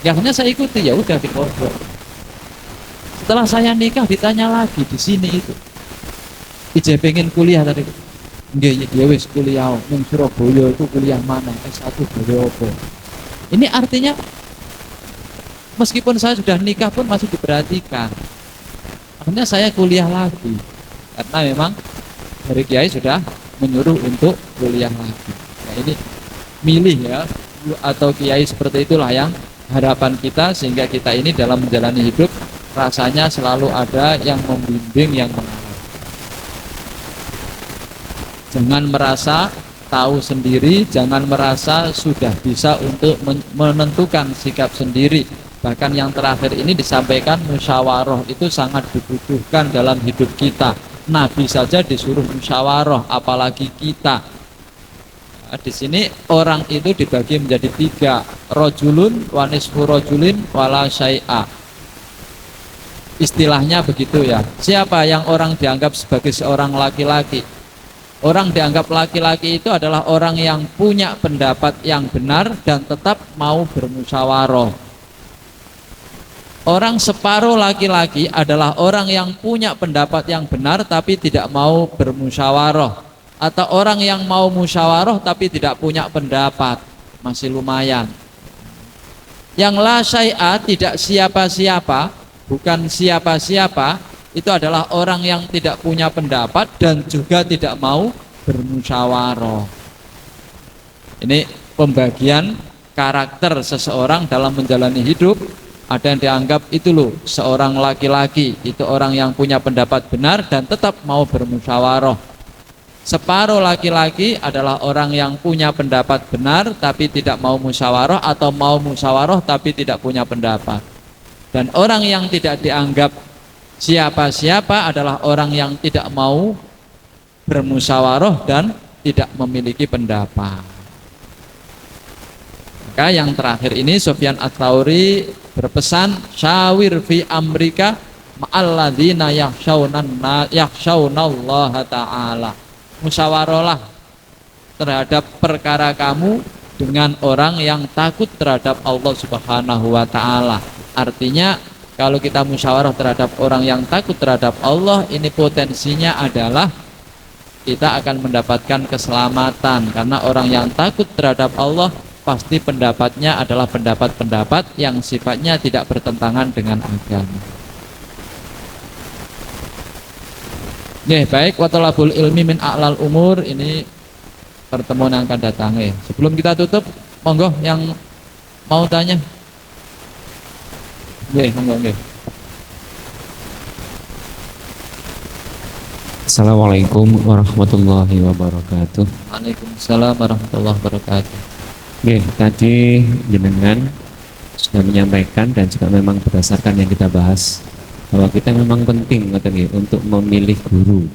Ya akhirnya saya ikuti, ya udah di pondok. Setelah saya nikah ditanya lagi di sini itu, ije pengen kuliah tadi. Nggih ya wis kuliah ning Surabaya itu kuliah mana? S1 boleh apa? Ini artinya meskipun saya sudah nikah pun masih diperhatikan. Akhirnya saya kuliah lagi karena memang dari kiai sudah menyuruh untuk kuliah lagi. Nah, ini milih ya, atau kiai seperti itulah yang harapan kita, sehingga kita ini dalam menjalani hidup rasanya selalu ada yang membimbing, yang mengarah. Jangan merasa tahu sendiri, jangan merasa sudah bisa untuk menentukan sikap sendiri. Bahkan yang terakhir ini disampaikan musyawarah itu sangat dibutuhkan dalam hidup kita. Nabi saja disuruh musyawarah, apalagi kita. Nah, di sini orang itu dibagi menjadi 3, rojulun, wanisfu rojulin, wala syai'a. Istilahnya begitu ya. Siapa yang orang dianggap sebagai seorang laki-laki? Orang dianggap laki-laki itu adalah orang yang punya pendapat yang benar dan tetap mau bermusyawarah. Orang separuh laki-laki adalah orang yang punya pendapat yang benar tapi tidak mau bermusyawarah. Atau orang yang mau musyawarah tapi tidak punya pendapat, masih lumayan. Yang la syai'a, tidak siapa-siapa, bukan siapa-siapa, itu adalah orang yang tidak punya pendapat dan juga tidak mau bermusyawarah. Ini pembagian karakter seseorang dalam menjalani hidup. Ada yang dianggap itu loh, seorang laki-laki itu orang yang punya pendapat benar dan tetap mau bermusyawarah. Separuh laki-laki adalah orang yang punya pendapat benar tapi tidak mau musyawarah, atau mau musyawarah tapi tidak punya pendapat. Dan orang yang tidak dianggap siapa-siapa adalah orang yang tidak mau bermusyawarah dan tidak memiliki pendapat. Maka yang terakhir ini Sufyan Ats-Tsauri berpesan, syawir fi amrika ma'alladzina yakhshawnallaha ta'ala. Musyawarahlah terhadap perkara kamu dengan orang yang takut terhadap Allah Subhanahu wa ta'ala. Artinya kalau kita musyawarah terhadap orang yang takut terhadap Allah, ini potensinya adalah kita akan mendapatkan keselamatan. Karena orang yang takut terhadap Allah pasti pendapatnya adalah pendapat-pendapat yang sifatnya tidak bertentangan dengan agama. Baik, wa talabul ilmi min a'lal umur, ini pertemuan yang akan datang. Sebelum kita tutup, monggo yang mau tanya. Monggo. Assalamualaikum warahmatullahi wabarakatuh. Waalaikumsalam warahmatullahi wabarakatuh. Tadi jenengan sudah menyampaikan dan juga memang berdasarkan yang kita bahas bahwa kita memang penting untuk memilih guru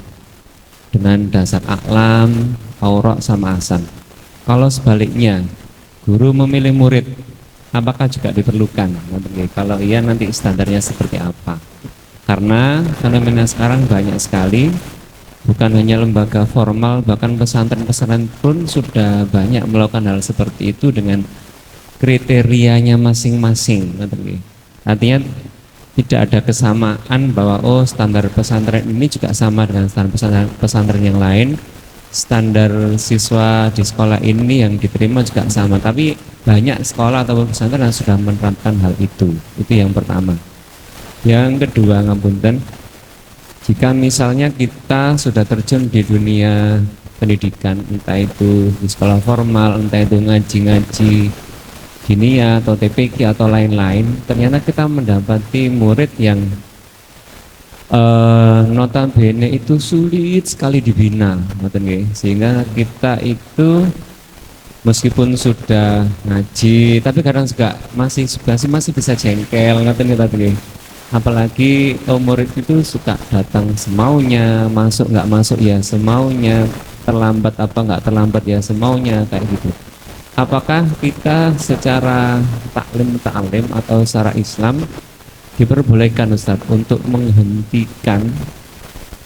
dengan dasar aklam, aurak sama asan. Kalau sebaliknya guru memilih murid, apakah juga diperlukan? Kalau iya, nanti standarnya seperti apa? Karena fenomena sekarang banyak sekali, bukan hanya lembaga formal, bahkan pesantren-pesantren pun sudah banyak melakukan hal seperti itu dengan kriterianya masing-masing. Artinya tidak ada kesamaan bahwa standar pesantren ini juga sama dengan standar pesantren yang lain. Standar siswa di sekolah ini yang diterima juga sama, tapi banyak sekolah atau pesantren yang sudah menerapkan hal itu. Itu yang pertama. Yang kedua, ngapunten, jika misalnya kita sudah terjun di dunia pendidikan, entah itu di sekolah formal, entah itu ngaji-ngaji dinia atau TPQ atau lain-lain, ternyata kita mendapati murid yang notabene itu sulit sekali dibina, sehingga kita itu meskipun sudah ngaji tapi kadang juga masih bisa jengkel, apalagi murid itu suka datang semaunya, masuk nggak masuk ya semaunya, terlambat apa nggak terlambat ya semaunya, kayak gitu. Apakah kita secara taklim atau secara Islam diperbolehkan Ustaz untuk menghentikan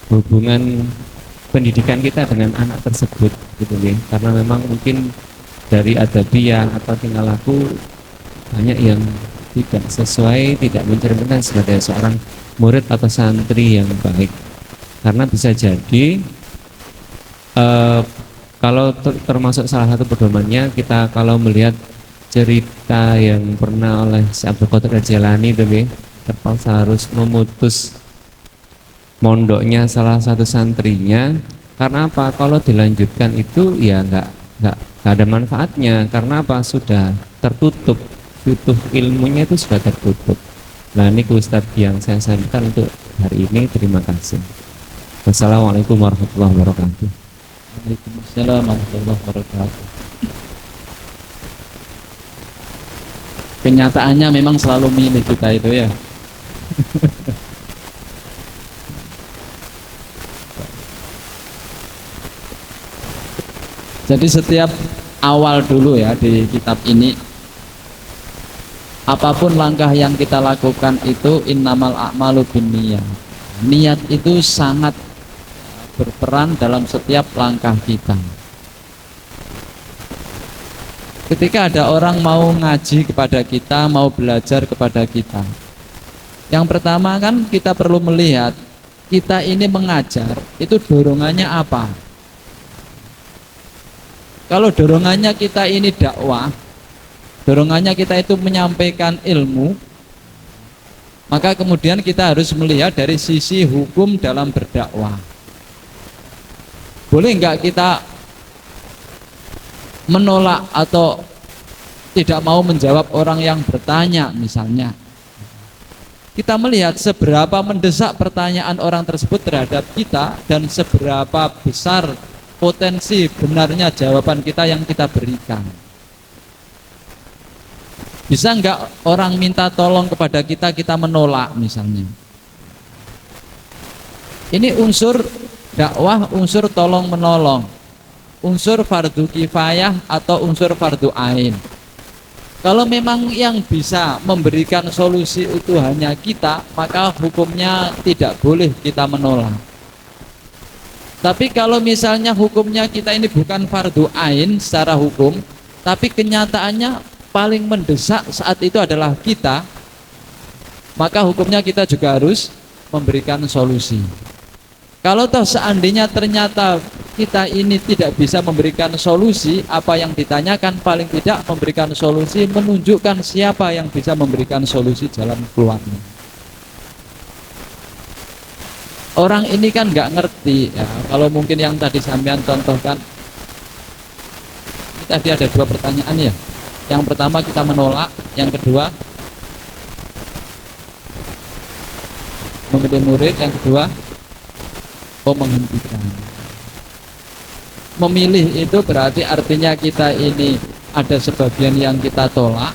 hubungan pendidikan kita dengan anak tersebut gitu ya? Karena memang mungkin dari adabiyah atau tingkah laku banyak yang tidak sesuai, tidak mencerminkan sebagai seorang murid atau santri yang baik. Karena bisa jadi kalau termasuk salah satu pedomannya, kita kalau melihat cerita yang pernah oleh si Abdul Qadir Al-Jailani itu terpaksa harus memutus mondoknya salah satu santrinya. Karena apa? Kalau dilanjutkan itu ya nggak ada manfaatnya. Karena apa? Sudah tertutup, butuh ilmunya itu sudah tertutup. Nah, ini Ustadz yang saya sampaikan untuk hari ini. Terima kasih. Wassalamualaikum warahmatullahi wabarakatuh. Waalaikumsalam warahmatullahi wabarakatuh. Kenyataannya memang selalu milih kita itu ya. Jadi setiap awal dulu ya di kitab ini, apapun langkah yang kita lakukan itu innamal a'malu binniyat. Niat itu sangat berperan dalam setiap langkah kita. Ketika ada orang mau ngaji kepada kita, mau belajar kepada kita, yang pertama kan kita perlu melihat kita ini mengajar itu dorongannya apa. Kalau dorongannya kita ini dakwah, dorongannya kita itu menyampaikan ilmu, maka kemudian kita harus melihat dari sisi hukum dalam berdakwah. Boleh enggak kita menolak atau tidak mau menjawab orang yang bertanya misalnya? Kita melihat seberapa mendesak pertanyaan orang tersebut terhadap kita dan seberapa besar potensi benarnya jawaban kita yang kita berikan. Bisa enggak orang minta tolong kepada kita, kita menolak misalnya? Ini unsur dakwah, unsur tolong menolong, unsur fardu kifayah atau unsur fardu ain. Kalau memang yang bisa memberikan solusi itu hanya kita, maka hukumnya tidak boleh kita menolak. Tapi kalau misalnya hukumnya kita ini bukan fardu ain secara hukum, tapi kenyataannya paling mendesak saat itu adalah kita, maka hukumnya kita juga harus memberikan solusi. Kalau toh seandainya ternyata kita ini tidak bisa memberikan solusi, apa yang ditanyakan paling tidak memberikan solusi, menunjukkan siapa yang bisa memberikan solusi jalan keluarnya. Orang ini kan nggak ngerti ya. Kalau mungkin yang tadi sampean contohkan, ini tadi ada dua pertanyaan ya. Yang pertama kita menolak, yang kedua memilih murid, yang kedua menghentikan. Memilih itu berarti artinya kita ini ada sebagian yang kita tolak.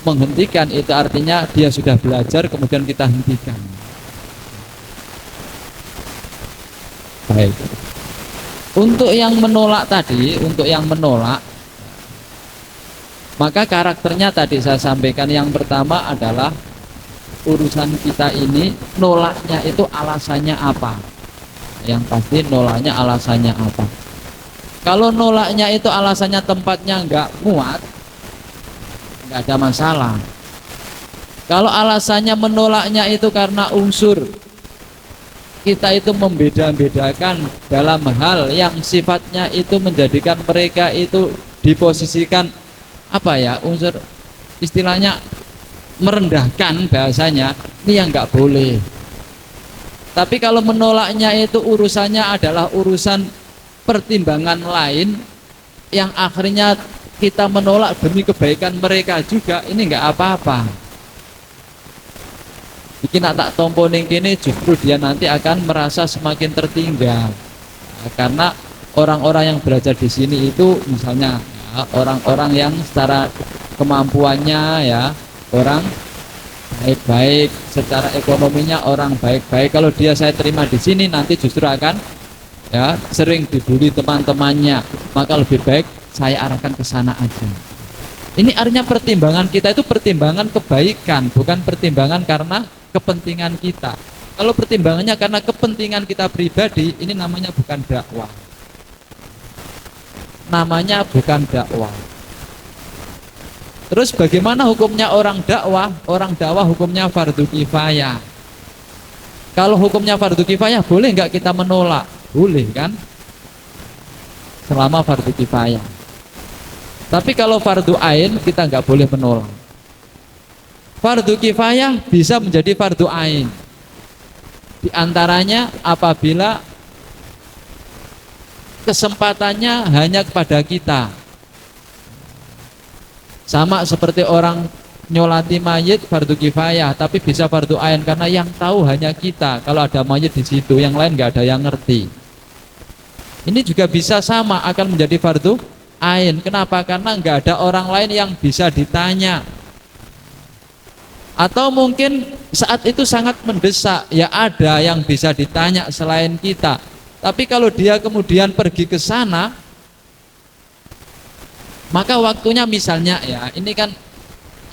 Menghentikan itu artinya dia sudah belajar kemudian kita hentikan. Baik. Untuk yang menolak tadi, maka karakternya tadi saya sampaikan, yang pertama adalah urusan kita ini nolaknya itu alasannya apa. Yang pasti nolaknya alasannya apa. Kalau nolaknya itu alasannya tempatnya nggak muat, nggak ada masalah. Kalau alasannya menolaknya itu karena unsur kita itu membeda-bedakan dalam hal yang sifatnya itu menjadikan mereka itu diposisikan apa ya, unsur istilahnya merendahkan bahasanya, ini yang nggak boleh. Tapi kalau menolaknya itu urusannya adalah urusan pertimbangan lain yang akhirnya kita menolak demi kebaikan mereka juga, ini nggak apa-apa. Bikin tak tompo ning kene justru dia nanti akan merasa semakin tertinggal. Nah, karena orang-orang yang belajar di sini itu misalnya ya, orang-orang yang secara kemampuannya ya orang baik-baik, secara ekonominya orang baik-baik. Kalau dia saya terima di sini nanti justru akan ya sering dibully teman-temannya. Maka lebih baik saya arahkan ke sana aja. Ini artinya pertimbangan kita itu pertimbangan kebaikan, bukan pertimbangan karena kepentingan kita. Kalau pertimbangannya karena kepentingan kita pribadi, ini namanya bukan dakwah. Namanya bukan dakwah. Terus bagaimana hukumnya orang dakwah? Orang dakwah hukumnya fardu kifayah. Kalau hukumnya fardu kifayah, boleh nggak kita menolak? Boleh kan? Selama fardu kifayah. Tapi kalau fardu ain kita nggak boleh menolak. Fardu kifayah bisa menjadi fardu ain. Di antaranya apabila kesempatannya hanya kepada kita. Sama seperti orang nyolati mayit fardu kifayah, tapi bisa fardu ain karena yang tahu hanya kita. Kalau ada mayit di situ, yang lain nggak ada yang ngerti. Ini juga bisa sama akan menjadi fardu ain. Kenapa? Karena nggak ada orang lain yang bisa ditanya. Atau mungkin saat itu sangat mendesak, ya ada yang bisa ditanya selain kita. Tapi kalau dia kemudian pergi ke sana, maka waktunya misalnya ya, ini kan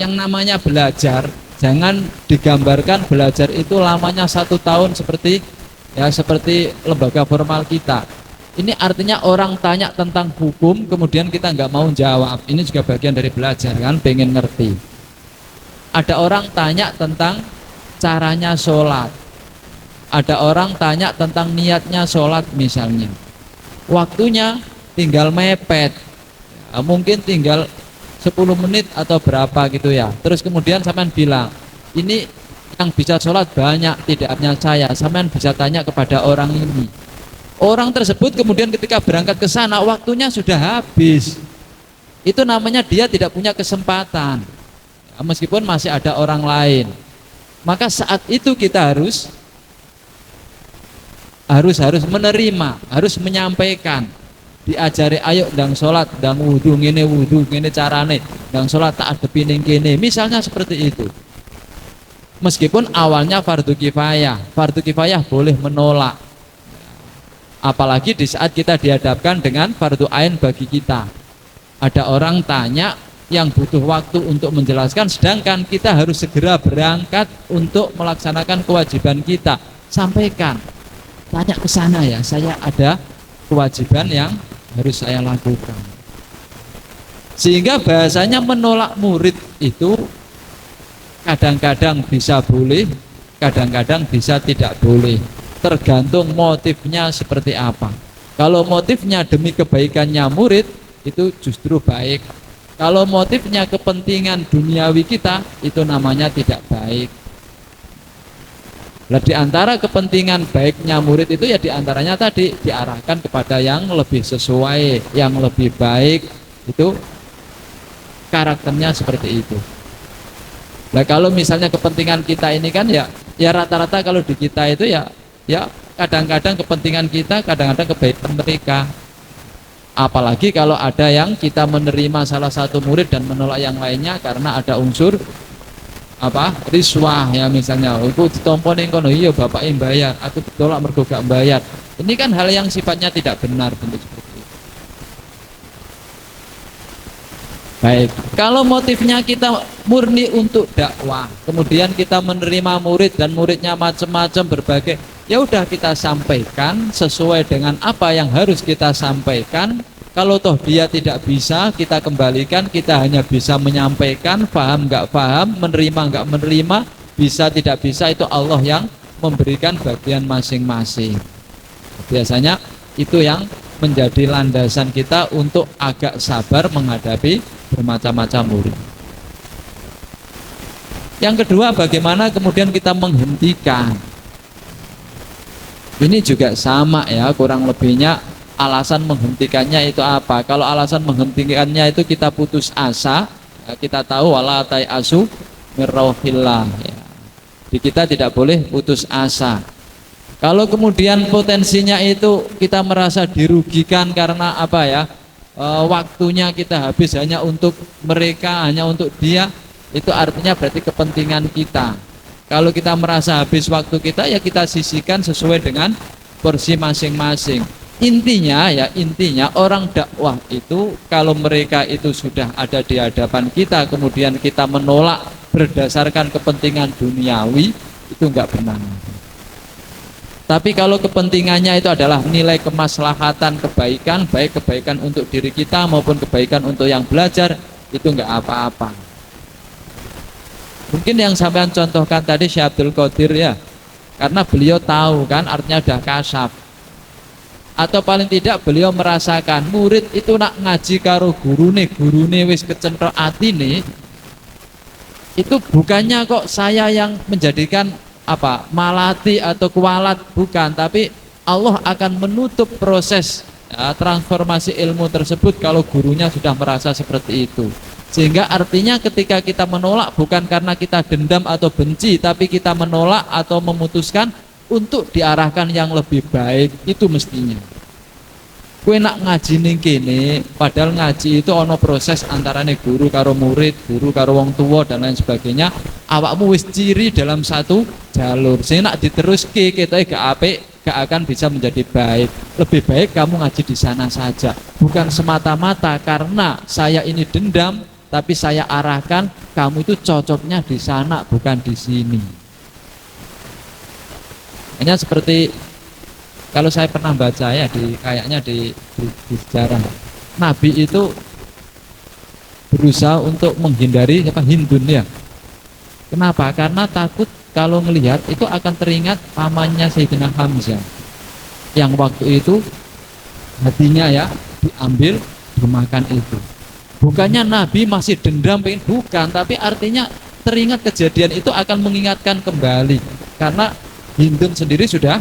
yang namanya belajar, jangan digambarkan belajar itu lamanya 1 tahun seperti lembaga formal kita. Ini artinya orang tanya tentang hukum, kemudian kita nggak mau jawab. Ini juga bagian dari belajar kan, pengen ngerti. Ada orang tanya tentang caranya sholat. Ada orang tanya tentang niatnya sholat misalnya. Waktunya tinggal mepet. Ya, mungkin tinggal 10 menit atau berapa gitu ya. Terus kemudian sampean bilang, ini yang bisa sholat banyak, tidak hanya saya. Sampean bisa tanya kepada orang ini. Orang tersebut kemudian ketika berangkat ke sana, waktunya sudah habis. Itu namanya dia tidak punya kesempatan. Meskipun masih ada orang lain, maka saat itu kita harus menerima, harus menyampaikan, diajari ayo ndang sholat, ndang wudu ngene carane, ndang sholat tak adepi ning kene, misalnya seperti itu. Meskipun awalnya fardu kifayah boleh menolak, apalagi di saat kita dihadapkan dengan fardu ain bagi kita. Ada orang tanya yang butuh waktu untuk menjelaskan, sedangkan kita harus segera berangkat untuk melaksanakan kewajiban kita. Sampaikan, tanya ke sana ya, saya ada kewajiban yang harus saya lakukan. Sehingga bahasanya menolak murid itu kadang-kadang bisa boleh, kadang-kadang bisa tidak boleh, tergantung motifnya seperti apa. Kalau motifnya demi kebaikannya murid, itu justru baik. Kalau motifnya kepentingan duniawi kita, itu namanya tidak baik. Nah, di antara kepentingan baiknya murid itu ya diantaranya tadi diarahkan kepada yang lebih sesuai, yang lebih baik, itu karakternya seperti itu. Nah, kalau misalnya kepentingan kita ini kan ya rata-rata kalau di kita itu ya kadang-kadang kepentingan kita, kadang-kadang kebaikan mereka. Apalagi kalau ada yang kita menerima salah satu murid dan menolak yang lainnya karena ada unsur riswah ya, misalnya aku ditompo ning kono, iya bapak bayar, aku ditolak mergo gak bayar. Ini kan hal yang sifatnya tidak benar, bentuk seperti itu. Baik, kalau motifnya kita murni untuk dakwah, kemudian kita menerima murid dan muridnya macam-macam berbagai, ya udah kita sampaikan sesuai dengan apa yang harus kita sampaikan. Kalau toh dia tidak bisa, kita kembalikan, kita hanya bisa menyampaikan, paham nggak paham, menerima nggak menerima, bisa tidak bisa, itu Allah yang memberikan bagian masing-masing. Biasanya itu yang menjadi landasan kita untuk agak sabar menghadapi bermacam-macam murid. Yang kedua, bagaimana kemudian kita menghentikan. Ini juga sama ya, kurang lebihnya alasan menghentikannya itu apa. Kalau alasan menghentikannya itu kita putus asa, ya, kita tahu wala tayasu mir rauhillah ya. Di kita tidak boleh putus asa. Kalau kemudian potensinya itu kita merasa dirugikan karena apa ya, waktunya kita habis hanya untuk mereka, hanya untuk dia, itu artinya berarti kepentingan kita. Kalau kita merasa habis waktu kita, ya kita sisihkan sesuai dengan porsi masing-masing. Intinya orang dakwah itu kalau mereka itu sudah ada di hadapan kita, kemudian kita menolak berdasarkan kepentingan duniawi, itu enggak benar. Tapi kalau kepentingannya itu adalah nilai kemaslahatan kebaikan, baik kebaikan untuk diri kita maupun kebaikan untuk yang belajar, itu enggak apa-apa. Mungkin yang sampean contohkan tadi Syekh Abdul Qadir ya, karena beliau tahu kan artinya udah kasyaf. atau paling tidak beliau merasakan murid itu nak ngaji karo gurune wis kecentok atine, itu bukannya kok saya yang menjadikan malati atau kualat, bukan, tapi Allah akan menutup proses transformasi ilmu tersebut kalau gurunya sudah merasa seperti itu. Sehingga artinya ketika kita menolak bukan karena kita dendam atau benci, tapi kita menolak atau memutuskan untuk diarahkan yang lebih baik, itu mestinya. Kue nak ngaji ning kene, padahal ngaji itu ono proses antarane guru karo murid, guru karo wong tua dan lain sebagainya. Awakmu wis ciri dalam satu jalur. Sing nak diteruske ketoke gak apik, gak akan bisa menjadi baik. Lebih baik kamu ngaji di sana saja. Bukan semata-mata karena saya ini dendam, tapi saya arahkan kamu itu cocoknya di sana bukan di sini. Hanya seperti kalau saya pernah baca ya kayaknya di sejarah, Nabi itu berusaha untuk menghindari Hindun ya. Kenapa? Karena takut kalau melihat itu akan teringat pamannya Sayyidina Hamzah yang waktu itu hatinya ya diambil dimakan itu. Bukannya Nabi masih dendam pengen, bukan, tapi artinya teringat kejadian itu akan mengingatkan kembali karena Hindun sendiri sudah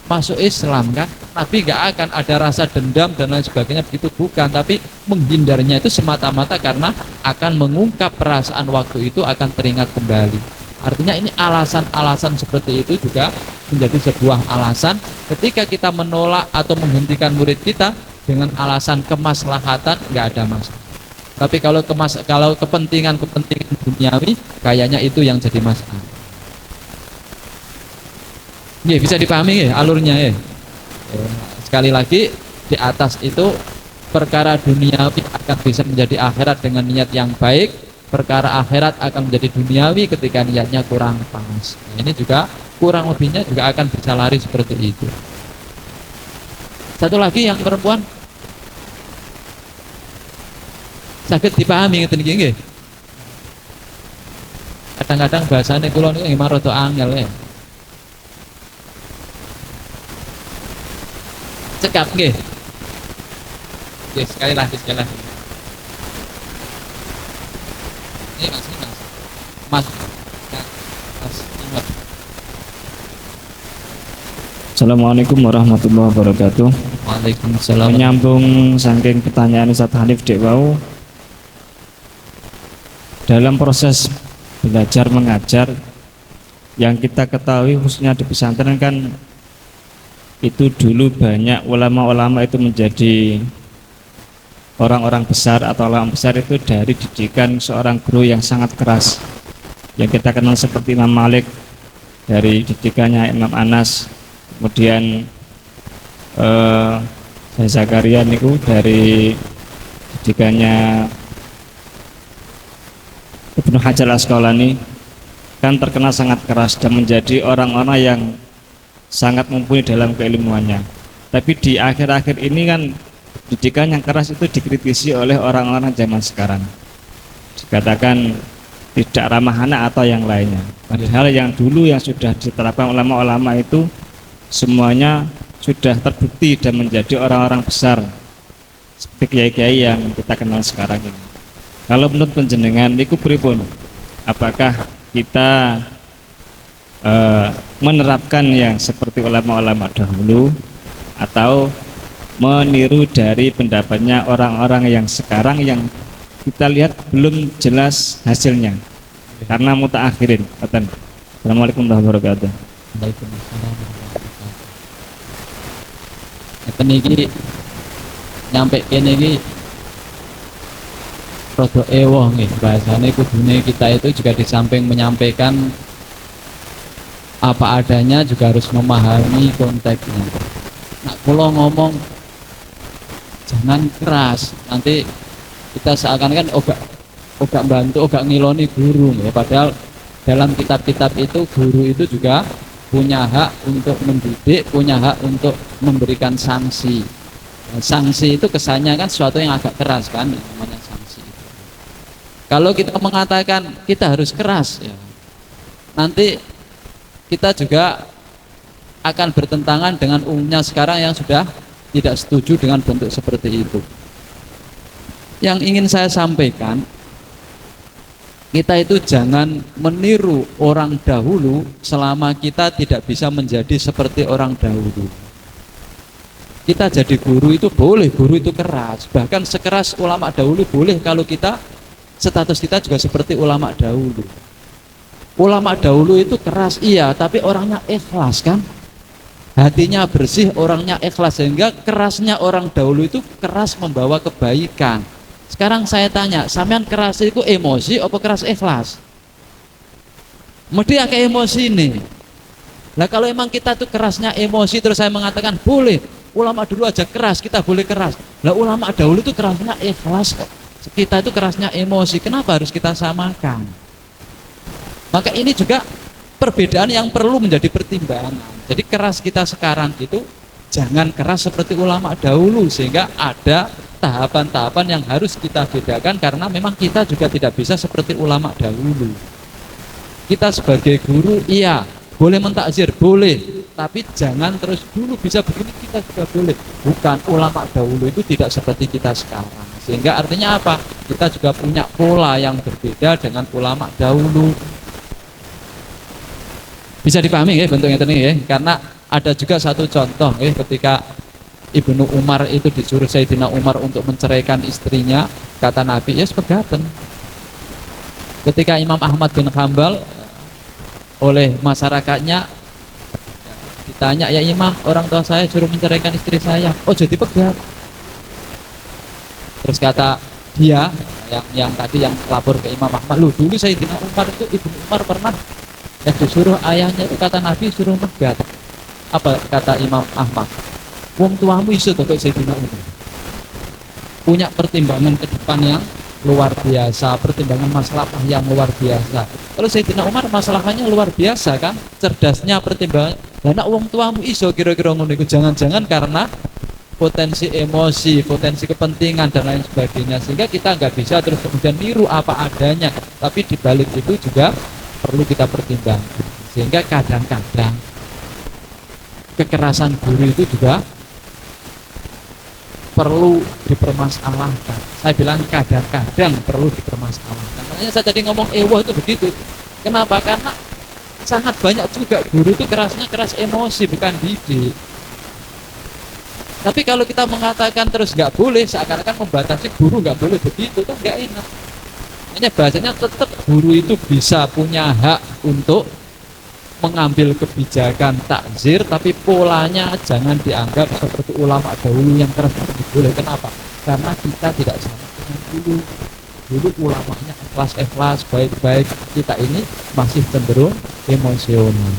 masuk Islam kan, Nabi gak akan ada rasa dendam dan lain sebagainya begitu, bukan, tapi menghindarnya itu semata-mata karena akan mengungkap perasaan waktu itu akan teringat kembali. Artinya ini alasan-alasan seperti itu juga menjadi sebuah alasan ketika kita menolak atau menghentikan murid kita dengan alasan kemaslahatan, gak ada masalah. Tapi kalau kepentingan duniawi, kayaknya itu yang jadi masalah. Ya, bisa dipahami ya alurnya ya. Sekali lagi di atas itu perkara duniawi akan bisa menjadi akhirat dengan niat yang baik, perkara akhirat akan menjadi duniawi ketika niatnya kurang pas. Nah, ini juga kurang lebihnya juga akan bisa lari seperti itu. Satu lagi yang perempuan sakit dipahami ngeten iki nggih. Kadang-kadang bahasane kula niku nggih rada angel ya. Cekap nggih. Oke, sekali lagi. Ini Mas. Assalamualaikum warahmatullahi wabarakatuh. Waalaikumsalam. Menyambung saking pertanyaan Ustaz Hanif dek wau, dalam proses belajar mengajar yang kita ketahui khususnya di pesantren kan itu dulu banyak ulama-ulama itu menjadi orang-orang besar atau ulama besar itu dari didikan seorang guru yang sangat keras yang kita kenal seperti Imam Malik dari didikannya Imam Anas, kemudian Zakaria niku dari didikannya Ibnu Hajar Asqalani, kan terkenal sangat keras dan menjadi orang-orang yang sangat mumpuni dalam keilmuannya. Tapi di akhir-akhir ini kan didikan yang keras itu dikritisi oleh orang-orang zaman sekarang, dikatakan tidak ramah anak atau yang lainnya. Padahal yang dulu yang sudah diterapkan ulama-ulama itu semuanya sudah terbukti dan menjadi orang-orang besar seperti kiai-kiai yang kita kenal sekarang ini. Kalau menurut panjenengan niku pripun? Apakah kita menerapkan yang seperti ulama-ulama dahulu atau meniru dari pendapatnya orang-orang yang sekarang yang kita lihat belum jelas hasilnya karena mutaakhirin? Assalamualaikum warahmatullahi wabarakatuh. Waalaikumsalam. Iki nyampe kene iki rada ewoh nggih, bahasane kudune kita itu juga di samping menyampaikan apa adanya juga harus memahami konteksnya. Nah, kalau ngomong jangan keras, nanti kita seakan-akan ogak bantu, ogak ngiloni guru ya. Padahal dalam kitab-kitab itu guru itu juga punya hak untuk mendidik, punya hak untuk memberikan sanksi. Nah, sanksi itu kesannya kan sesuatu yang agak keras kan, namanya sanksi itu. Kalau kita mengatakan kita harus keras ya, nanti kita juga akan bertentangan dengan umumnya sekarang yang sudah tidak setuju dengan bentuk seperti itu. Yang ingin saya sampaikan, kita itu jangan meniru orang dahulu selama kita tidak bisa menjadi seperti orang dahulu. Kita jadi guru itu boleh, guru itu keras, bahkan sekeras ulama dahulu boleh kalau kita status kita juga seperti ulama dahulu. Ulama dahulu itu keras iya, tapi orangnya ikhlas kan, hatinya bersih, orangnya ikhlas, sehingga kerasnya orang dahulu itu keras membawa kebaikan. Sekarang saya tanya, sampean keras itu emosi apa keras ikhlas? Mesti kayak emosi nih. Nah kalau emang kita tuh kerasnya emosi, terus saya mengatakan boleh, ulama dulu aja keras, kita boleh keras. Lah ulama dahulu itu kerasnya ikhlas kok. Kita itu kerasnya emosi, kenapa harus kita samakan? Maka ini juga perbedaan yang perlu menjadi pertimbangan. Jadi keras kita sekarang itu jangan keras seperti ulama dahulu, sehingga ada tahapan-tahapan yang harus kita bedakan, karena memang kita juga tidak bisa seperti ulama dahulu. Kita sebagai guru iya boleh mentakzir, boleh, tapi jangan terus dulu bisa begini kita juga boleh. Bukan, ulama dahulu itu tidak seperti kita sekarang, sehingga artinya apa? Kita juga punya pola yang berbeda dengan ulama dahulu. Bisa dipahami ya bentuknya ini ya, karena ada juga satu contoh ya, ketika Ibnu Umar itu disuruh Sayyidina Umar untuk menceraikan istrinya, kata Nabi, ya sepegaten. Ketika Imam Ahmad bin Hanbal oleh masyarakatnya ditanya, ya Imam, orang tua saya suruh menceraikan istri saya, oh jadi pegat. Terus kata dia yang tadi yang lapor ke Imam Ahmad, lu dulu Sayyidina Umar itu, Ibnu Umar pernah yang disuruh ayahnya itu, kata Nabi suruh megat. Apa kata Imam Ahmad? Wong tuamu iso to kok Sayyidina Umar. Punya pertimbangan ke depan yang luar biasa, pertimbangan masalah yang luar biasa. Kalau Sayyidina Umar masalahnya luar biasa kan, cerdasnya pertimbangan. Lah nek wong tuamu iso kira-kira ngono iku, jangan-jangan karena potensi emosi, potensi kepentingan dan lain sebagainya, sehingga kita nggak bisa terus kemudian niru apa adanya. Tapi di balik itu juga perlu kita pertimbangkan, sehingga kadang-kadang kekerasan guru itu juga perlu dipermasalahkan. Saya bilang kadang-kadang perlu dipermasalahkan. Makanya saya tadi ngomong ewo itu begitu. Kenapa? Karena sangat banyak juga guru itu kerasnya keras emosi, bukan didik. Tapi kalau kita mengatakan terus nggak boleh, seakan-akan membatasi guru nggak boleh begitu, kan nggak enak. Ini bahasanya tetap guru itu bisa punya hak untuk mengambil kebijakan takzir, tapi polanya jangan dianggap seperti ulama dahulu yang keras itu boleh. Kenapa? Karena kita tidak sama dengan dulu ulamanya ikhlas-ikhlas, baik-baik, kita ini masih cenderung emosional.